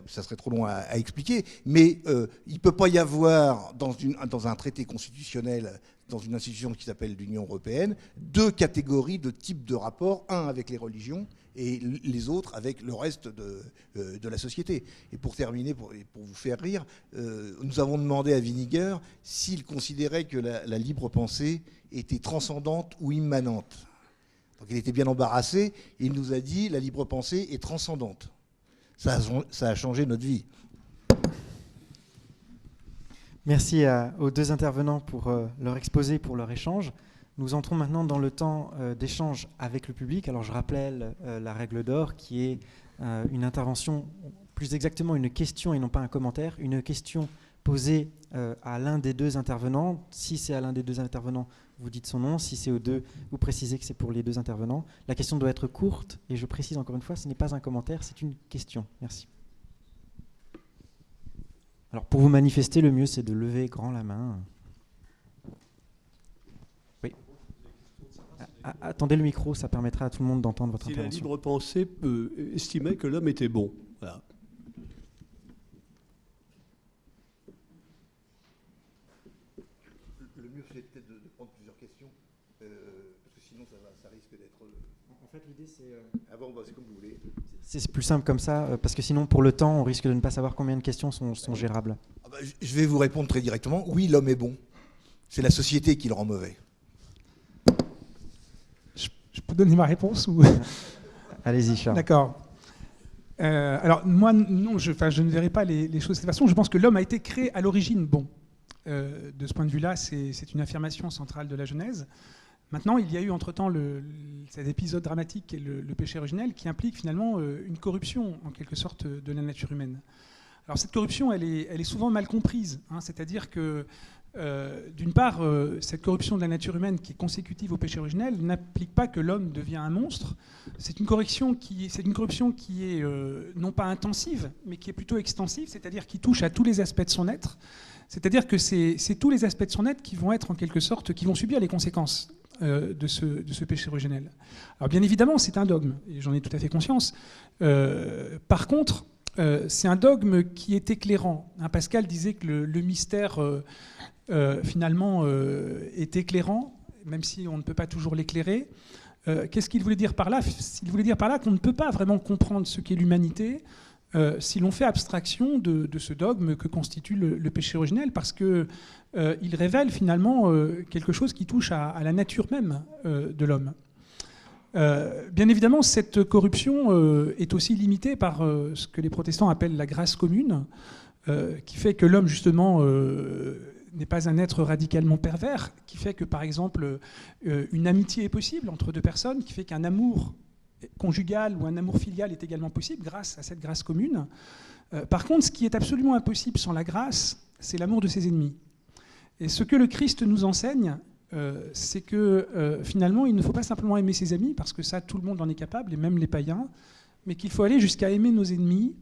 ça serait trop long à expliquer, mais il ne peut pas y avoir dans un traité constitutionnel, dans une institution qui s'appelle l'Union européenne, 2 catégories de types de rapports, un avec les religions et les autres avec le reste de la société. Et pour terminer, pour vous faire rire, nous avons demandé à Winiger s'il considérait que la libre pensée était transcendante ou immanente. Donc il était bien embarrassé, et il nous a dit la libre pensée est transcendante. Ça a changé notre vie. Merci aux 2 intervenants pour leur exposé, pour leur échange. Nous entrons maintenant dans le temps d'échange avec le public. Alors je rappelle la règle d'or qui est une intervention, plus exactement une question et non pas un commentaire, une question posée à l'un des 2 intervenants. Si c'est à l'un des 2 intervenants, vous dites son nom. Si c'est aux 2, vous précisez que c'est pour les 2 intervenants. La question doit être courte et je précise encore une fois, ce n'est pas un commentaire, c'est une question. Merci. Alors pour vous manifester, le mieux c'est de lever grand la main. Oui. Attendez le micro, ça permettra à tout le monde d'entendre votre intervention. Si la libre pensée estimait que l'homme était bon. Voilà. Le mieux c'est peut-être de prendre plusieurs questions, parce que sinon ça risque d'être... En fait l'idée c'est... Ah bon, c'est comme vous voulez. C'est plus simple comme ça, parce que sinon pour le temps on risque de ne pas savoir combien de questions sont gérables. Ah bah, je vais vous répondre très directement. Oui, l'homme est bon. C'est la société qui le rend mauvais. Je peux donner ma réponse ou... Allez-y, Charles. D'accord. Alors, moi, non, je ne verrai pas les choses de cette façon. Je pense que l'homme a été créé à l'origine bon. De ce point de vue-là, c'est une affirmation centrale de la Genèse. Maintenant, il y a eu entre-temps cet épisode dramatique qui est le péché originel, qui implique finalement une corruption, en quelque sorte, de la nature humaine. Alors, cette corruption, elle est souvent mal comprise. Hein, c'est-à-dire que d'une part, cette corruption de la nature humaine qui est consécutive au péché originel n'implique pas que l'homme devient un monstre. C'est une corruption qui est non pas intensive, mais qui est plutôt extensive, c'est-à-dire qui touche à tous les aspects de son être. C'est-à-dire que c'est tous les aspects de son être qui vont être en quelque sorte, qui vont subir les conséquences de ce péché originel. Alors bien évidemment, c'est un dogme, et j'en ai tout à fait conscience. Par contre, c'est un dogme qui est éclairant. Hein, Pascal disait que le mystère... finalement est éclairant, même si on ne peut pas toujours l'éclairer. Qu'est-ce qu'il voulait dire par là ? Il voulait dire par là qu'on ne peut pas vraiment comprendre ce qu'est l'humanité si l'on fait abstraction de ce dogme que constitue le péché originel, parce qu'il révèle finalement quelque chose qui touche à la nature même de l'homme. Bien évidemment, cette corruption est aussi limitée par ce que les protestants appellent la grâce commune, qui fait que l'homme, justement, n'est pas un être radicalement pervers, qui fait que, par exemple, une amitié est possible entre 2 personnes, qui fait qu'un amour conjugal ou un amour filial est également possible grâce à cette grâce commune. Par contre, ce qui est absolument impossible sans la grâce, c'est l'amour de ses ennemis. Et ce que le Christ nous enseigne, c'est que finalement, il ne faut pas simplement aimer ses amis, parce que ça, tout le monde en est capable, et même les païens, mais qu'il faut aller jusqu'à aimer nos ennemis,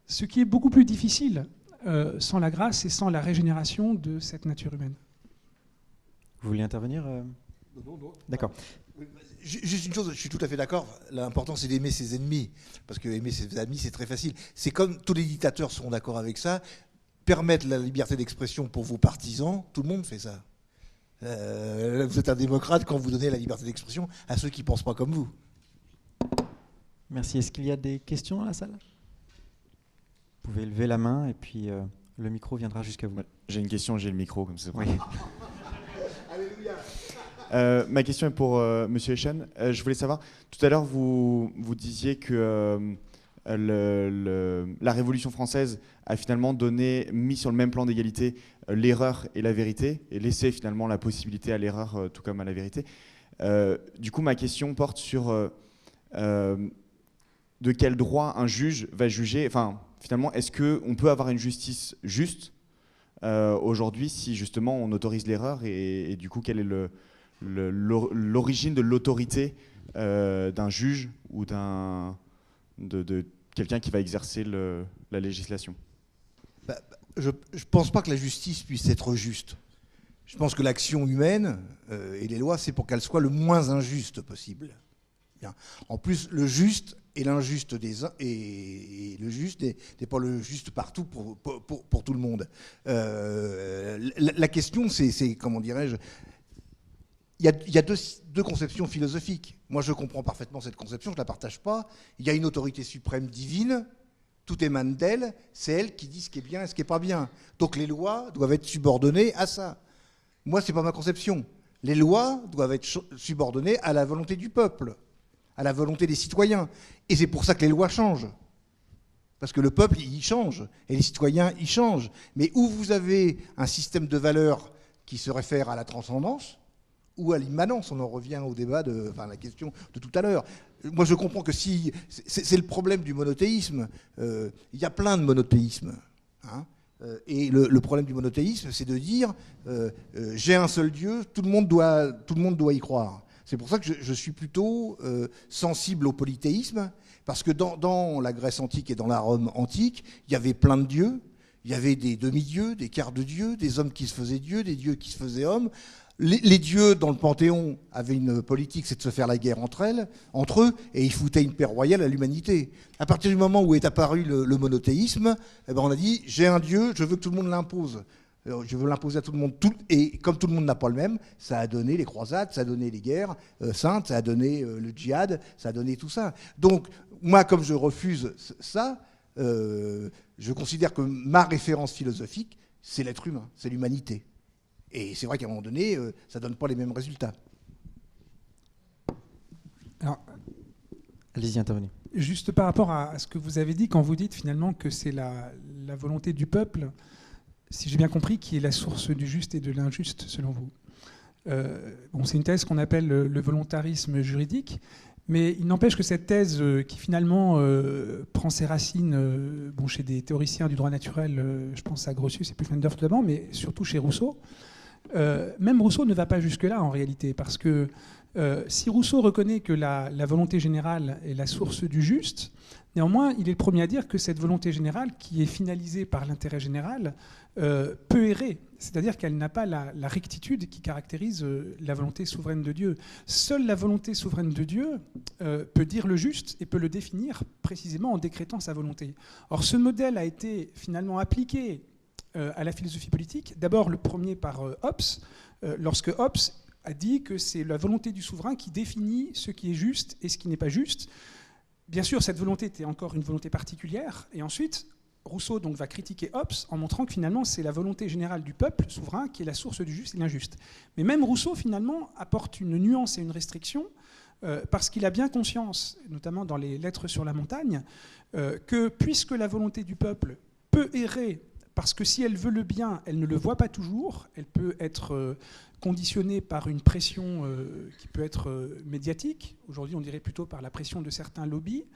ce qui est beaucoup plus difficile sans la grâce et sans la régénération de cette nature humaine. Vous voulez intervenir Non. D'accord. Juste une chose, je suis tout à fait d'accord, l'important c'est d'aimer ses ennemis, parce que aimer ses amis c'est très facile. C'est comme tous les dictateurs seront d'accord avec ça, permettre la liberté d'expression pour vos partisans, tout le monde fait ça. Vous êtes un démocrate quand vous donnez la liberté d'expression à ceux qui ne pensent pas comme vous. Merci. Est-ce qu'il y a des questions dans la salle? Vous pouvez lever la main et puis le micro viendra jusqu'à vous. J'ai une question, j'ai le micro, comme ça. Oui. Ma question est pour Monsieur Echen. Je voulais savoir, tout à l'heure, vous disiez que la Révolution française a finalement mis sur le même plan d'égalité l'erreur et la vérité, et laissé finalement la possibilité à l'erreur tout comme à la vérité. Du coup, ma question porte sur de quel droit un juge va juger. Enfin, finalement, est-ce qu'on peut avoir une justice juste aujourd'hui si justement on autorise l'erreur et du coup, quelle est l'origine de l'autorité d'un juge ou de quelqu'un qui va exercer la législation? Je ne pense pas que la justice puisse être juste. Je pense que l'action humaine et les lois, c'est pour qu'elles soient le moins injustes possible. Bien. En plus, le juste et l'injuste des uns, et le juste n'est pas le juste partout pour tout le monde. La question, c'est comment dirais-je, il y a deux conceptions philosophiques. Moi, je comprends parfaitement cette conception, je ne la partage pas. Il y a une autorité suprême divine, tout émane d'elle, c'est elle qui dit ce qui est bien et ce qui n'est pas bien. Donc les lois doivent être subordonnées à ça. Moi, ce n'est pas ma conception. Les lois doivent être subordonnées à la volonté du peuple, à la volonté des citoyens. Et c'est pour ça que les lois changent. Parce que le peuple, il change, et les citoyens, ils changent. Mais où vous avez un système de valeurs qui se réfère à la transcendance, ou à l'immanence, on en revient au débat la question de tout à l'heure. Moi, je comprends que si... C'est le problème du monothéisme. Il y a plein de monothéismes. Hein, et le problème du monothéisme, c'est de dire j'ai un seul Dieu, tout le monde doit y croire. C'est pour ça que je suis plutôt sensible au polythéisme, parce que dans la Grèce antique et dans la Rome antique, il y avait plein de dieux, il y avait des demi-dieux, des quarts de dieux, des hommes qui se faisaient dieux, des dieux qui se faisaient hommes. Les dieux dans le Panthéon avaient une politique, c'est de se faire la guerre entre eux, et ils foutaient une paix royale à l'humanité. À partir du moment où est apparu le monothéisme, on a dit j'ai un Dieu, je veux que tout le monde l'impose. Je veux l'imposer à tout le monde. Et comme tout le monde n'a pas le même, ça a donné les croisades, ça a donné les guerres saintes, ça a donné le djihad, ça a donné tout ça. Donc moi, comme je refuse ça, je considère que ma référence philosophique, c'est l'être humain, c'est l'humanité. Et c'est vrai qu'à un moment donné, ça ne donne pas les mêmes résultats. Alors, allez-y, intervenez. Juste par rapport à ce que vous avez dit, quand vous dites finalement que c'est la volonté du peuple, si j'ai bien compris, qui est la source du juste et de l'injuste, selon vous. C'est une thèse qu'on appelle le volontarisme juridique, mais il n'empêche que cette thèse qui finalement prend ses racines chez des théoriciens du droit naturel, je pense à Grotius et Pufendorf d'abord, mais surtout chez Rousseau, même Rousseau ne va pas jusque-là en réalité, parce que si Rousseau reconnaît que la volonté générale est la source du juste, néanmoins, il est le premier à dire que cette volonté générale, qui est finalisée par l'intérêt général, peut errer. C'est-à-dire qu'elle n'a pas la rectitude qui caractérise la volonté souveraine de Dieu. Seule la volonté souveraine de Dieu peut dire le juste et peut le définir précisément en décrétant sa volonté. Or, ce modèle a été finalement appliqué à la philosophie politique, d'abord le premier par Hobbes, lorsque Hobbes a dit que c'est la volonté du souverain qui définit ce qui est juste et ce qui n'est pas juste. Bien sûr, cette volonté était encore une volonté particulière, et ensuite, Rousseau donc, va critiquer Hobbes en montrant que finalement c'est la volonté générale du peuple souverain qui est la source du juste et de l'injuste. Mais même Rousseau finalement apporte une nuance et une restriction parce qu'il a bien conscience, notamment dans les Lettres sur la montagne, que puisque la volonté du peuple peut errer, parce que si elle veut le bien, elle ne le voit pas toujours, elle peut être conditionnée par une pression qui peut être médiatique, aujourd'hui on dirait plutôt par la pression de certains lobbies,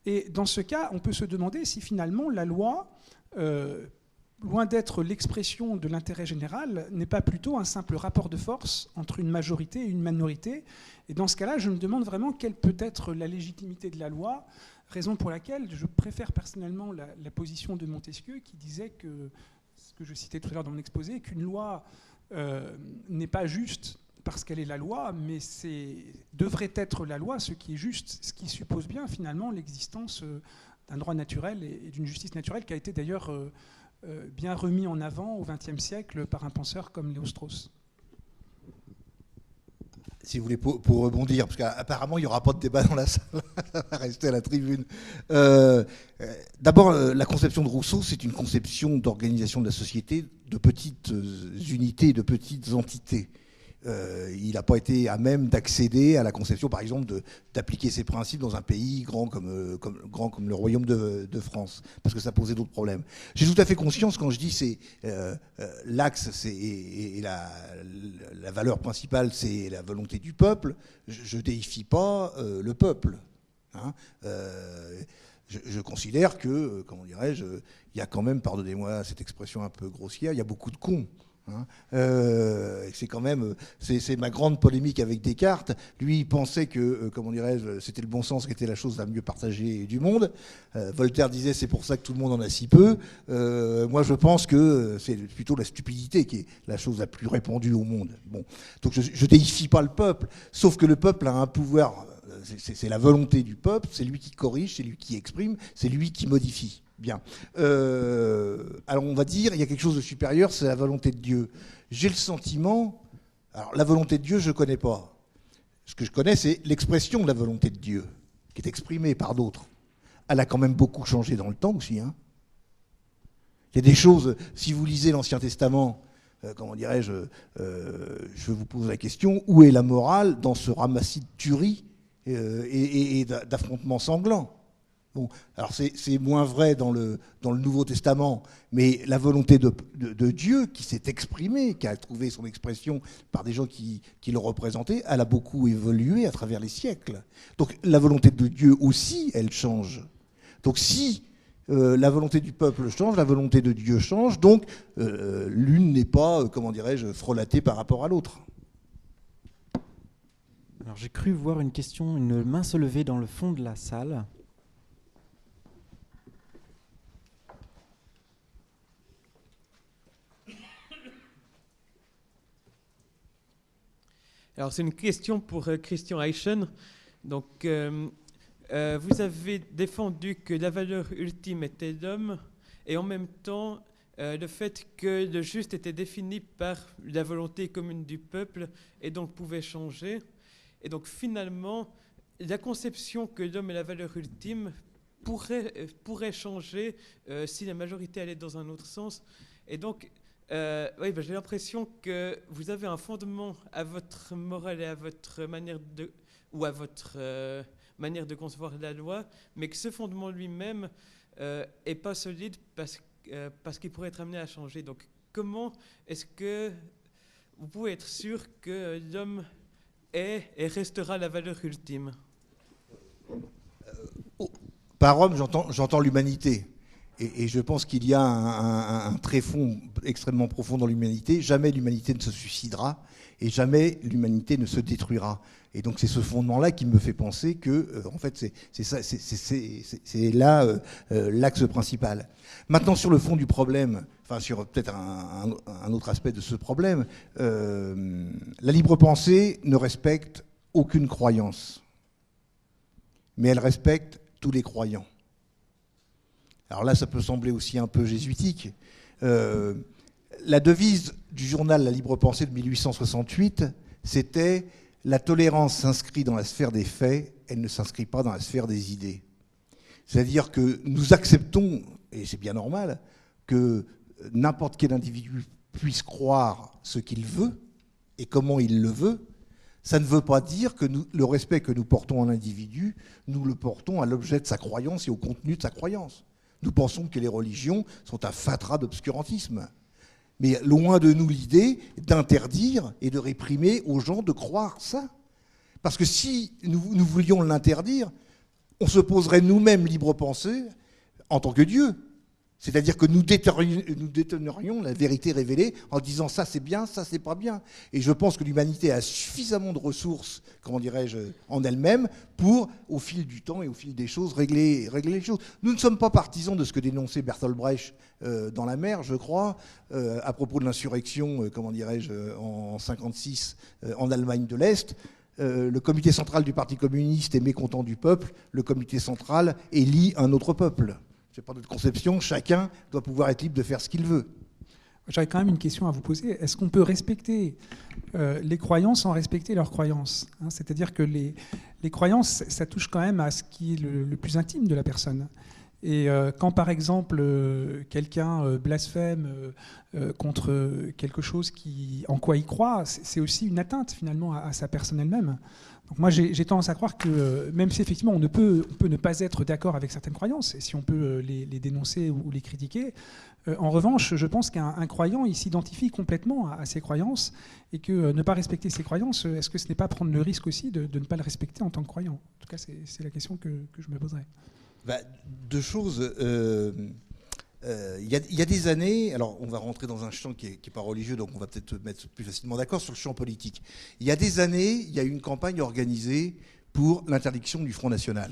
et dans ce cas, on peut se demander si finalement la loi, loin d'être l'expression de l'intérêt général, n'est pas plutôt un simple rapport de force entre une majorité et une minorité. Et dans ce cas-là, je me demande vraiment quelle peut être la légitimité de la loi, raison pour laquelle je préfère personnellement la position de Montesquieu qui disait que, ce que je citais tout à l'heure dans mon exposé, qu'une loi n'est pas juste parce qu'elle est la loi, mais devrait être la loi ce qui est juste, ce qui suppose bien finalement l'existence d'un droit naturel et d'une justice naturelle qui a été d'ailleurs bien remis en avant au XXe siècle par un penseur comme Léo-Strauss. Si vous voulez, pour rebondir, parce qu'apparemment, il n'y aura pas de débat dans la salle, ça va rester à la tribune. D'abord, la conception de Rousseau, c'est une conception d'organisation de la société, de petites unités, de petites entités. Il n'a pas été à même d'accéder à la conception, par exemple, d'appliquer ces principes dans un pays grand comme le Royaume de France, parce que ça posait d'autres problèmes. J'ai tout à fait conscience, quand je dis c'est l'axe et la valeur principale, c'est la volonté du peuple, je ne déifie pas le peuple. Hein. Je considère que, comment dirais-je, il y a quand même, pardonnez-moi cette expression un peu grossière, il y a beaucoup de cons. Hein. C'est quand même, c'est ma grande polémique avec Descartes. Lui, il pensait que, comment dirais-je, c'était le bon sens qui était la chose la mieux partagée du monde. Voltaire disait c'est pour ça que tout le monde en a si peu. Moi, je pense que c'est plutôt la stupidité qui est la chose la plus répandue au monde. Bon, donc je déifie pas le peuple, sauf que le peuple a un pouvoir. C'est la volonté du peuple, c'est lui qui corrige, c'est lui qui exprime, c'est lui qui modifie. Bien. Alors on va dire, il y a quelque chose de supérieur, c'est la volonté de Dieu. J'ai le sentiment, alors la volonté de Dieu, je ne connais pas. Ce que je connais, c'est l'expression de la volonté de Dieu, qui est exprimée par d'autres. Elle a quand même beaucoup changé dans le temps aussi. Hein. Il y a des choses, si vous lisez l'Ancien Testament, comment dirais-je, je vous pose la question, où est la morale dans ce ramassis de tueries et d'affrontements sanglants? Bon, alors c'est moins vrai dans le Nouveau Testament, mais la volonté de Dieu qui s'est exprimée, qui a trouvé son expression par des gens qui le représentaient, elle a beaucoup évolué à travers les siècles. Donc la volonté de Dieu aussi, elle change. Donc si la volonté du peuple change, la volonté de Dieu change, donc l'une n'est pas, comment dirais-je, frelatée par rapport à l'autre. Alors j'ai cru voir une main se lever dans le fond de la salle. Alors, c'est une question pour Christian Eichen. Donc, vous avez défendu que la valeur ultime était l'homme et en même temps le fait que le juste était défini par la volonté commune du peuple et donc pouvait changer. Et donc, finalement, la conception que l'homme est la valeur ultime pourrait changer si la majorité allait dans un autre sens. Et donc, oui, j'ai l'impression que vous avez un fondement à votre morale et à votre manière manière de concevoir la loi, mais que ce fondement lui-même est pas solide parce qu'il pourrait être amené à changer. Donc, comment est-ce que vous pouvez être sûr que l'homme est et restera la valeur ultime? Par homme, j'entends l'humanité. Et je pense qu'il y a un tréfonds extrêmement profond dans l'humanité. Jamais l'humanité ne se suicidera et jamais l'humanité ne se détruira. Et donc c'est ce fondement-là qui me fait penser que, en fait, c'est là l'axe principal. Maintenant, sur le fond du problème, enfin sur peut-être un autre aspect de ce problème, la libre pensée ne respecte aucune croyance, mais elle respecte tous les croyants. Alors là, ça peut sembler aussi un peu jésuitique. La devise du journal La Libre Pensée de 1868, c'était « La tolérance s'inscrit dans la sphère des faits, elle ne s'inscrit pas dans la sphère des idées ». C'est-à-dire que nous acceptons, et c'est bien normal, que n'importe quel individu puisse croire ce qu'il veut et comment il le veut. Ça ne veut pas dire que le respect que nous portons à l'individu, nous le portons à l'objet de sa croyance et au contenu de sa croyance. Nous pensons que les religions sont un fatras d'obscurantisme. Mais loin de nous l'idée d'interdire et de réprimer aux gens de croire ça. Parce que si nous voulions l'interdire, on se poserait nous-mêmes libre pensée en tant que Dieu. C'est-à-dire que nous détenerions la vérité révélée en disant ça c'est bien, ça c'est pas bien. Et je pense que l'humanité a suffisamment de ressources, comment dirais-je, en elle-même pour, au fil du temps et au fil des choses, régler les choses. Nous ne sommes pas partisans de ce que dénonçait Bertolt Brecht dans La Mer, je crois, à propos de l'insurrection, comment dirais-je, en 1956 en Allemagne de l'Est. Le comité central du Parti communiste est mécontent du peuple, le comité central élit un autre peuple. C'est pas notre conception, chacun doit pouvoir être libre de faire ce qu'il veut. J'aurais quand même une question à vous poser. Est-ce qu'on peut respecter les croyances sans respecter leurs croyances, hein? C'est-à-dire que les croyances, ça touche quand même à ce qui est le plus intime de la personne. Et quand, par exemple, quelqu'un blasphème contre quelque chose en quoi il croit, c'est aussi une atteinte, finalement, à sa personne elle-même. Donc moi, j'ai tendance à croire que même si, effectivement, on peut ne pas être d'accord avec certaines croyances, et si on peut les dénoncer ou les critiquer, en revanche, je pense qu'un croyant, il s'identifie complètement à ses croyances, et que ne pas respecter ses croyances, est-ce que ce n'est pas prendre le risque aussi de ne pas le respecter en tant que croyant? En tout cas, c'est la question que je me poserais. Deux choses. Il y a des années, alors on va rentrer dans un champ qui est pas religieux, donc on va peut-être se mettre plus facilement d'accord sur le champ politique. Il y a des années, il y a eu une campagne organisée pour l'interdiction du Front National.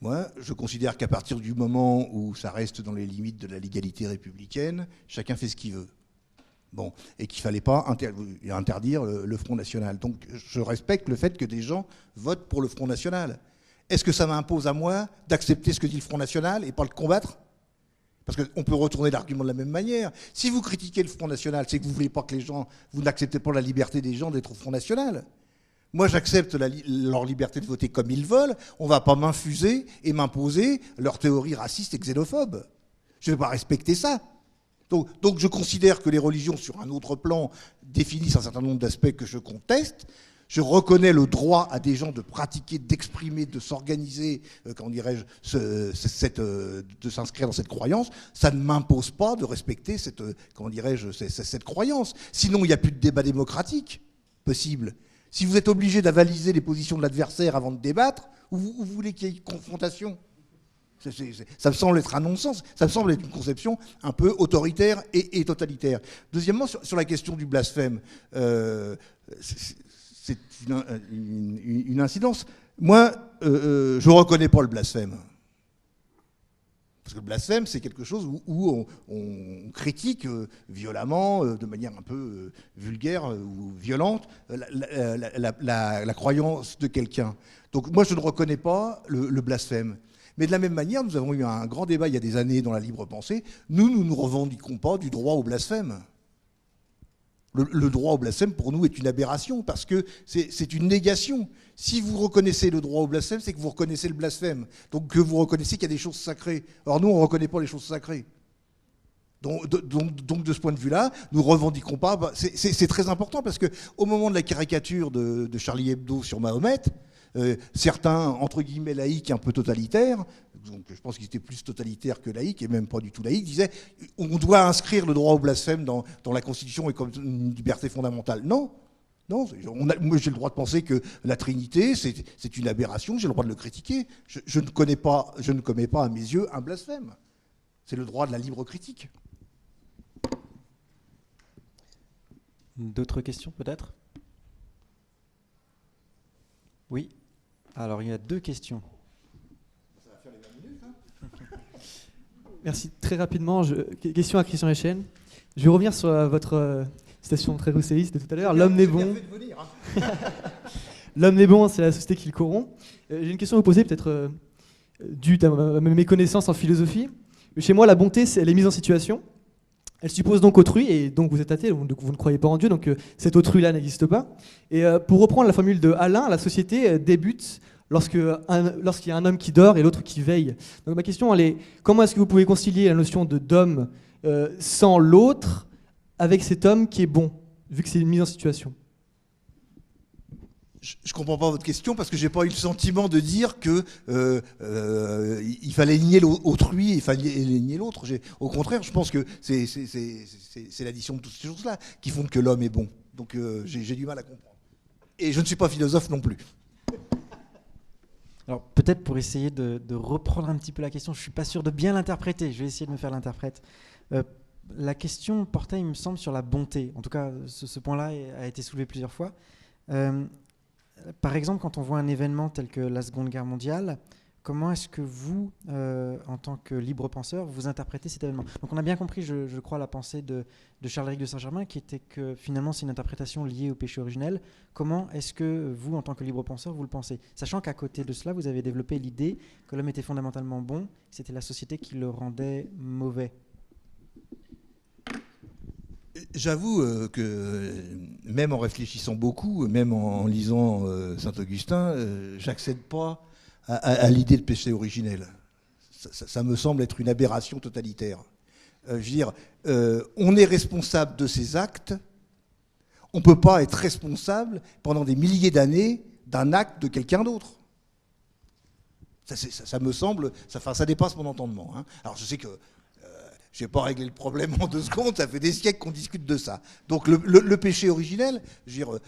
Moi, je considère qu'à partir du moment où ça reste dans les limites de la légalité républicaine, chacun fait ce qu'il veut. Bon, et qu'il ne fallait pas interdire le Front National. Donc je respecte le fait que des gens votent pour le Front National. Est-ce que ça m'impose à moi d'accepter ce que dit le Front National et pas le combattre? Parce qu'on peut retourner l'argument de la même manière. Si vous critiquez le Front National, c'est que vous ne voulez pas que les gens, vous n'acceptez pas la liberté des gens d'être au Front National. Moi, j'accepte leur liberté de voter comme ils veulent. On ne va pas m'infuser et m'imposer leur théorie raciste et xénophobe. Je ne vais pas respecter ça. Donc je considère que les religions, sur un autre plan, définissent un certain nombre d'aspects que je conteste. Je reconnais le droit à des gens de pratiquer, d'exprimer, de s'organiser, comment dirais-je, de s'inscrire dans cette croyance. Ça ne m'impose pas de respecter cette croyance. Sinon, il n'y a plus de débat démocratique possible. Si vous êtes obligé d'avaliser les positions de l'adversaire avant de débattre, ou vous voulez qu'il y ait une confrontation? Ça me semble être un non-sens. Ça me semble être une conception un peu autoritaire et totalitaire. Deuxièmement, sur la question du blasphème, c'est une incidence. Moi, je ne reconnais pas le blasphème. Parce que le blasphème, c'est quelque chose où on critique violemment, de manière un peu vulgaire ou violente, la croyance de quelqu'un. Donc moi, je ne reconnais pas le blasphème. Mais de la même manière, nous avons eu un grand débat il y a des années dans la libre pensée. Nous ne revendiquons pas du droit au blasphème. Le droit au blasphème, pour nous, est une aberration, parce que c'est une négation. Si vous reconnaissez le droit au blasphème, c'est que vous reconnaissez le blasphème. Donc que vous reconnaissez qu'il y a des choses sacrées. Or, nous, on ne reconnaît pas les choses sacrées. Donc de ce point de vue-là, nous ne revendiquons pas. C'est très important, parce qu'au moment de la caricature de Charlie Hebdo sur Mahomet, certains, entre guillemets, laïcs un peu totalitaires, donc je pense qu'ils étaient plus totalitaires que laïcs, et même pas du tout laïcs, disaient on doit inscrire le droit au blasphème dans la Constitution et comme une liberté fondamentale. Non, moi j'ai le droit de penser que la Trinité, c'est une aberration, j'ai le droit de le critiquer. Je ne commets pas à mes yeux un blasphème. C'est le droit de la libre critique. D'autres questions peut-être? Oui. Alors, il y a 2 questions. Ça va faire les 20 minutes, hein. Merci. Très rapidement, question à Christian Echen. Je vais revenir sur votre citation très rousséiste de tout à l'heure. L'homme n'est bon. L'homme n'est bon, c'est la société qui le corrompt. J'ai une question à vous poser, peut-être due à mes connaissances en philosophie. Chez moi, la bonté, elle est mise en situation. Elle suppose donc autrui, et donc vous êtes athée, donc vous ne croyez pas en Dieu, donc cet autrui-là n'existe pas. Et pour reprendre la formule de Alain, la société débute lorsqu'il y a un homme qui dort et l'autre qui veille. Donc ma question, elle est, comment est-ce que vous pouvez concilier la notion d'homme sans l'autre avec cet homme qui est bon, vu que c'est une mise en situation? Je ne comprends pas votre question, parce que je n'ai pas eu le sentiment de dire qu'il fallait nier autrui et il fallait nier l'autre. Au contraire, je pense que c'est l'addition de toutes ces choses-là qui font que l'homme est bon. Donc j'ai du mal à comprendre. Et je ne suis pas philosophe non plus. Alors peut-être pour essayer de reprendre un petit peu la question, je ne suis pas sûr de bien l'interpréter, je vais essayer de me faire l'interprète. La question portait, il me semble, sur la bonté. En tout cas, ce point-là a été soulevé plusieurs fois. Par exemple, quand on voit un événement tel que la Seconde Guerre mondiale, comment est-ce que vous, en tant que libre penseur, vous interprétez cet événement? Donc on a bien compris, je crois, la pensée de Charles-Éric de Saint-Germain, qui était que finalement c'est une interprétation liée au péché originel. Comment est-ce que vous, en tant que libre penseur, vous le pensez? Sachant qu'à côté de cela, vous avez développé l'idée que l'homme était fondamentalement bon, c'était la société qui le rendait mauvais. J'avoue que même en réfléchissant beaucoup, même en lisant Saint-Augustin, j'accède pas à l'idée de péché originel. Ça me semble être une aberration totalitaire. Je veux dire, on est responsable de ses actes, on ne peut pas être responsable pendant des milliers d'années d'un acte de quelqu'un d'autre. Ça me semble, ça dépasse mon entendement. Hein. Alors je sais que je n'ai pas réglé le problème en 2 secondes, ça fait des siècles qu'on discute de ça. Donc le péché originel, je veux dire,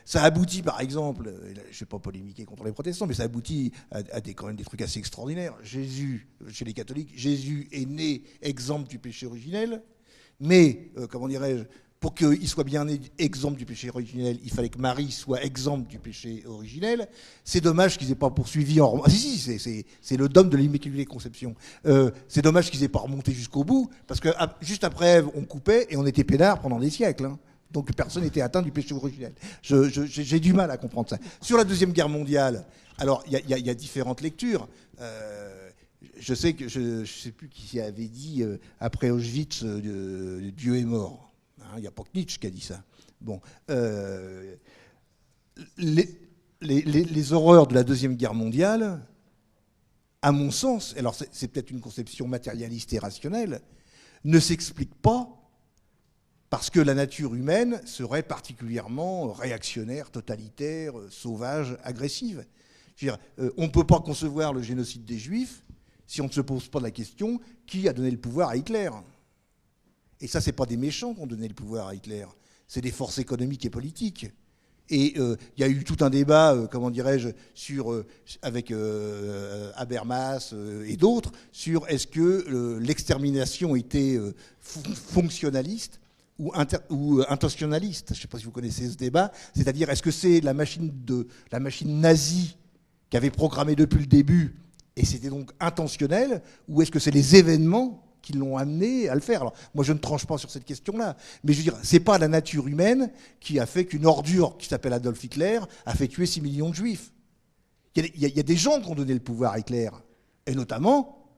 ça aboutit par exemple, je ne vais pas polémiquer contre les protestants, mais ça aboutit à quand même des trucs assez extraordinaires. Jésus, chez les catholiques, Jésus est né exempt du péché originel, mais, comment dirais-je, pour qu'il soit bien né exempt du péché originel, il fallait que Marie soit exempte du péché originel. C'est dommage qu'ils n'aient pas poursuivi en... Ah, si, c'est le dogme de l'Immaculée Conception. C'est dommage qu'ils n'aient pas remonté jusqu'au bout, parce que juste après Ève, on coupait et on était peinards pendant des siècles. Hein. Donc personne n'était atteint du péché originel. J'ai du mal à comprendre ça. Sur la Deuxième Guerre mondiale, alors il y a différentes lectures. Je sais que je ne sais plus qui avait dit après Auschwitz, Dieu est mort. Il n'y a pas que Nietzsche qui a dit ça. Bon, les horreurs de la Deuxième Guerre mondiale, à mon sens, alors c'est peut-être une conception matérialiste et rationnelle, ne s'expliquent pas parce que la nature humaine serait particulièrement réactionnaire, totalitaire, sauvage, agressive. Je veux dire, on ne peut pas concevoir le génocide des Juifs si on ne se pose pas la question qui a donné le pouvoir à Hitler. Et ça, ce n'est pas des méchants qui ont donné le pouvoir à Hitler, c'est des forces économiques et politiques. Et il y a eu tout un débat, comment dirais-je, avec Habermas et d'autres, sur est-ce que l'extermination était fonctionnaliste ou intentionnaliste. Je ne sais pas si vous connaissez ce débat. C'est-à-dire, est-ce que c'est la machine nazie qui avait programmé depuis le début, et c'était donc intentionnel, ou est-ce que c'est les événements qui l'ont amené à le faire. Alors, moi, je ne tranche pas sur cette question-là, mais je veux dire, c'est pas la nature humaine qui a fait qu'une ordure qui s'appelle Adolf Hitler a fait tuer 6 millions de Juifs. Il y a des gens qui ont donné le pouvoir à Hitler, et notamment,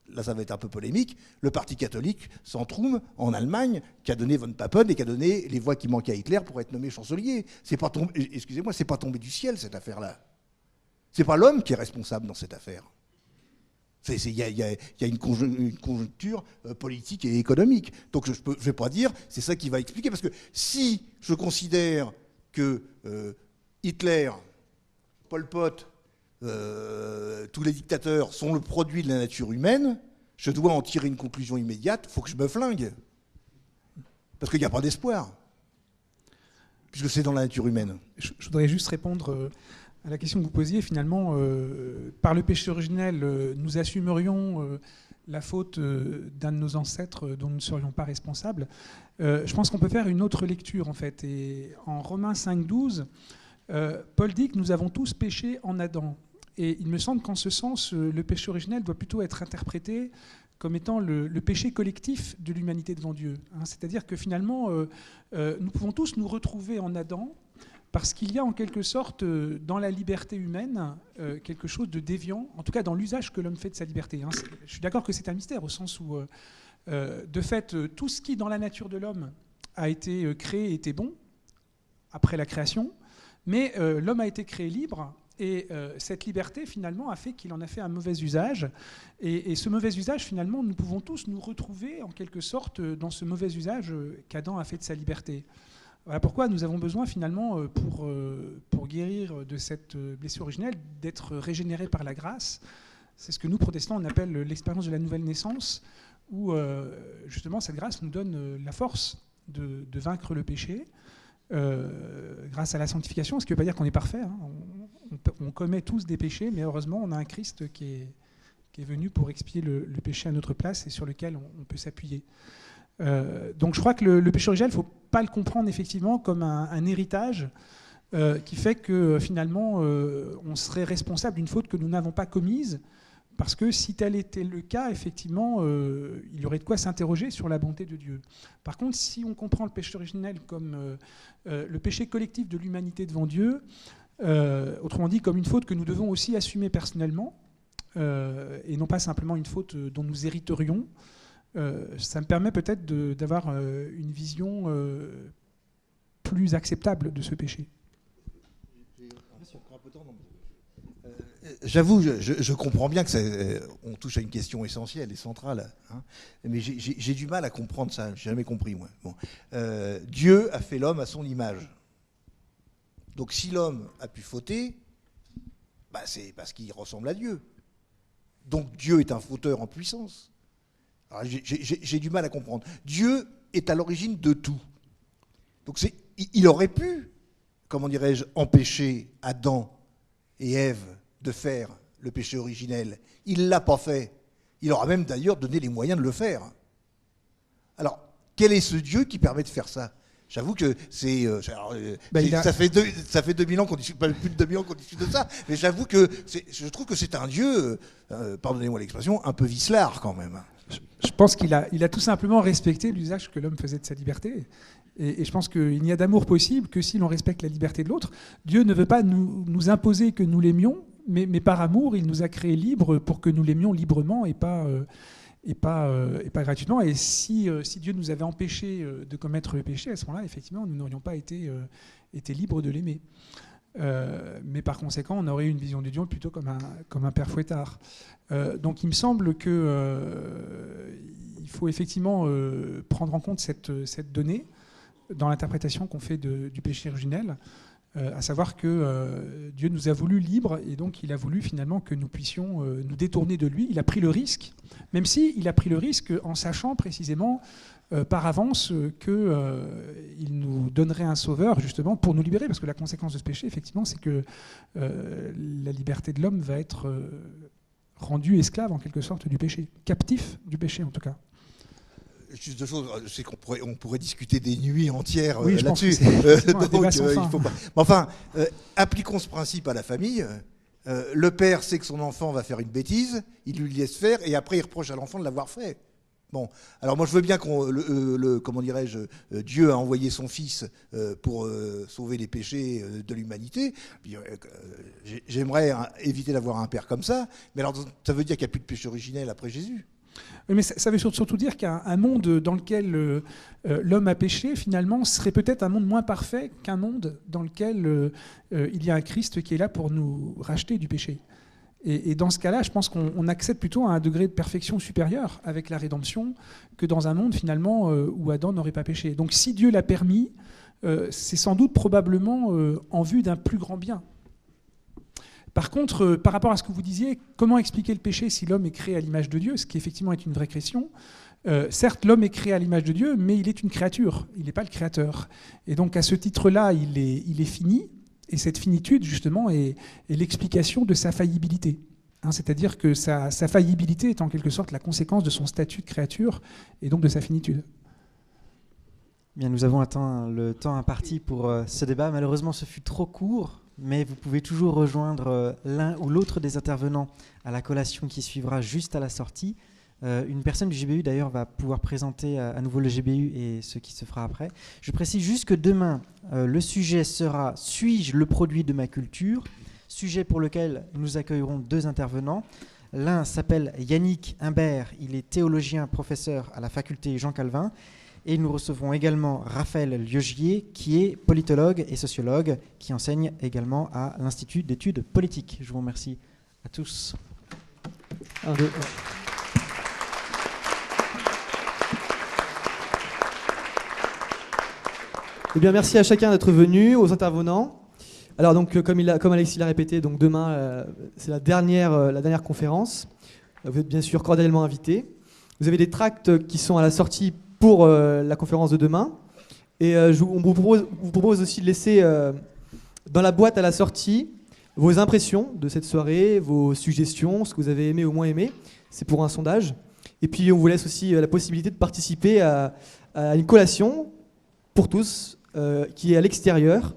là ça va être un peu polémique, le parti catholique Centrum en Allemagne, qui a donné von Papen et qui a donné les voix qui manquaient à Hitler pour être nommé chancelier. C'est pas tombé, excusez-moi, c'est pas tombé du ciel cette affaire-là. C'est pas l'homme qui est responsable dans cette affaire. Il y a une conjoncture politique et économique. Donc je ne vais pas dire, c'est ça qui va expliquer. Parce que si je considère que Hitler, Pol Pot, tous les dictateurs sont le produit de la nature humaine, je dois en tirer une conclusion immédiate, il faut que je me flingue. Parce qu'il n'y a pas d'espoir. Puisque c'est dans la nature humaine. Je voudrais juste répondre... à la question que vous posiez, finalement, par le péché originel, nous assumerions la faute d'un de nos ancêtres dont nous ne serions pas responsables. Je pense qu'on peut faire une autre lecture, en fait. Et en Romains 5,12, Paul dit que nous avons tous péché en Adam. Et il me semble qu'en ce sens, le péché originel doit plutôt être interprété comme étant le péché collectif de l'humanité devant Dieu. Hein, c'est-à-dire que finalement, nous pouvons tous nous retrouver en Adam, parce qu'il y a en quelque sorte dans la liberté humaine quelque chose de déviant, en tout cas dans l'usage que l'homme fait de sa liberté. Hein. Je suis d'accord que c'est un mystère au sens où, de fait, tout ce qui dans la nature de l'homme a été créé était bon, après la création, mais l'homme a été créé libre, et cette liberté finalement a fait qu'il en a fait un mauvais usage. Et ce mauvais usage, finalement, nous pouvons tous nous retrouver en quelque sorte dans ce mauvais usage qu'Adam a fait de sa liberté. Voilà pourquoi nous avons besoin finalement, pour guérir de cette blessure originelle, d'être régénérés par la grâce. C'est ce que nous, protestants, on appelle l'expérience de la nouvelle naissance, où justement cette grâce nous donne la force de vaincre le péché, grâce à la sanctification, ce qui ne veut pas dire qu'on est parfait. Hein. On commet tous des péchés, mais heureusement on a un Christ qui est venu pour expier le péché à notre place et sur lequel on peut s'appuyer. Donc je crois que le péché originel, il ne faut pas le comprendre effectivement comme un héritage qui fait que finalement on serait responsable d'une faute que nous n'avons pas commise, parce que si tel était le cas, effectivement, il y aurait de quoi s'interroger sur la bonté de Dieu. Par contre, si on comprend le péché originel comme le péché collectif de l'humanité devant Dieu, autrement dit comme une faute que nous devons aussi assumer personnellement, et non pas simplement une faute dont nous hériterions, ça me permet peut-être d'avoir une vision plus acceptable de ce péché. J'avoue, je comprends bien que on touche à une question essentielle et centrale, hein, mais j'ai du mal à comprendre ça. J'ai jamais compris, moi. Bon. Dieu a fait l'homme à son image. Donc si l'homme a pu fauter, bah, c'est parce qu'il ressemble à Dieu. Donc Dieu est un fauteur en puissance. Alors, j'ai du mal à comprendre. Dieu est à l'origine de tout. Donc il aurait pu, comment dirais-je, empêcher Adam et Ève de faire le péché originel. Il ne l'a pas fait. Il aura même d'ailleurs donné les moyens de le faire. Alors, quel est ce Dieu qui permet de faire ça ? J'avoue que ça fait 2000 ans qu'on discute, pas plus de 2000 ans qu'on discute de ça, mais j'avoue que je trouve que c'est un Dieu, pardonnez-moi l'expression, un peu vicelard quand même. Je pense qu'il a tout simplement respecté l'usage que l'homme faisait de sa liberté. Et je pense qu'il n'y a d'amour possible que si l'on respecte la liberté de l'autre. Dieu ne veut pas nous imposer que nous l'aimions, mais par amour, il nous a créés libres pour que nous l'aimions librement et pas gratuitement. Et si Dieu nous avait empêchés de commettre le péché, à ce moment-là, effectivement, nous n'aurions pas été libres de l'aimer. Mais par conséquent, on aurait eu une vision de Dieu plutôt comme un père fouettard. Donc il me semble qu'il faut effectivement prendre en compte cette donnée dans l'interprétation qu'on fait du péché originel, à savoir que Dieu nous a voulu libres et donc il a voulu finalement que nous puissions nous détourner de lui. Il a pris le risque, même s'il a pris le risque en sachant précisément par avance qu'il nous donnerait un sauveur justement pour nous libérer, parce que la conséquence de ce péché, effectivement, c'est que la liberté de l'homme va être rendue esclave en quelque sorte du péché, captif du péché en tout cas. Juste deux choses, c'est qu'on pourrait discuter des nuits entières oui, là-dessus. Enfin, appliquons ce principe à la famille. Le père sait que son enfant va faire une bêtise, il lui laisse faire, et après il reproche à l'enfant de l'avoir fait. Bon, alors moi je veux bien comment dirais-je, Dieu a envoyé son fils pour sauver les péchés de l'humanité. J'aimerais éviter d'avoir un père comme ça, mais alors ça veut dire qu'il n'y a plus de péché originel après Jésus. Mais ça veut surtout dire qu'un monde dans lequel l'homme a péché, finalement, serait peut-être un monde moins parfait qu'un monde dans lequel il y a un Christ qui est là pour nous racheter du péché. Et dans ce cas-là, je pense qu'on accède plutôt à un degré de perfection supérieur avec la rédemption que dans un monde, finalement, où Adam n'aurait pas péché. Donc si Dieu l'a permis, c'est sans doute probablement en vue d'un plus grand bien. Par contre, par rapport à ce que vous disiez, comment expliquer le péché si l'homme est créé à l'image de Dieu, ce qui effectivement est une vraie question. Certes, l'homme est créé à l'image de Dieu, mais il est une créature, il n'est pas le créateur. Et donc à ce titre-là, il est fini, et cette finitude, justement, est l'explication de sa faillibilité. C'est-à-dire que sa faillibilité est en quelque sorte la conséquence de son statut de créature, et donc de sa finitude. Bien, nous avons atteint le temps imparti pour ce débat. Malheureusement, ce fut trop court. Mais vous pouvez toujours rejoindre l'un ou l'autre des intervenants à la collation qui suivra juste à la sortie. Une personne du GBU d'ailleurs va pouvoir présenter à nouveau le GBU et ce qui se fera après. Je précise juste que demain, le sujet sera « Suis-je le produit de ma culture ?», sujet pour lequel nous accueillerons deux intervenants. L'un s'appelle Yannick Imbert, il est théologien professeur à la faculté Jean Calvin. Et nous recevrons également Raphaël Liogier, qui est politologue et sociologue, qui enseigne également à l'Institut d'études politiques. Je vous remercie à tous. Eh bien, merci à chacun d'être venu, aux intervenants. Alors, donc, comme Alexis l'a répété, donc demain, c'est la dernière conférence. Vous êtes bien sûr cordialement invités. Vous avez des tracts qui sont à la sortie pour la conférence de demain. Et on vous propose aussi de laisser dans la boîte à la sortie vos impressions de cette soirée, vos suggestions, ce que vous avez aimé ou moins aimé. C'est pour un sondage. Et puis on vous laisse aussi la possibilité de participer à une collation pour tous qui est à l'extérieur.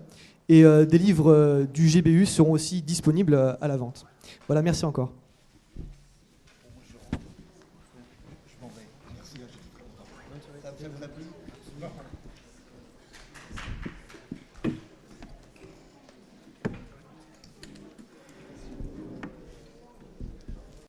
Et des livres du GBU seront aussi disponibles à la vente. Voilà, merci encore. Ça vous a plu ?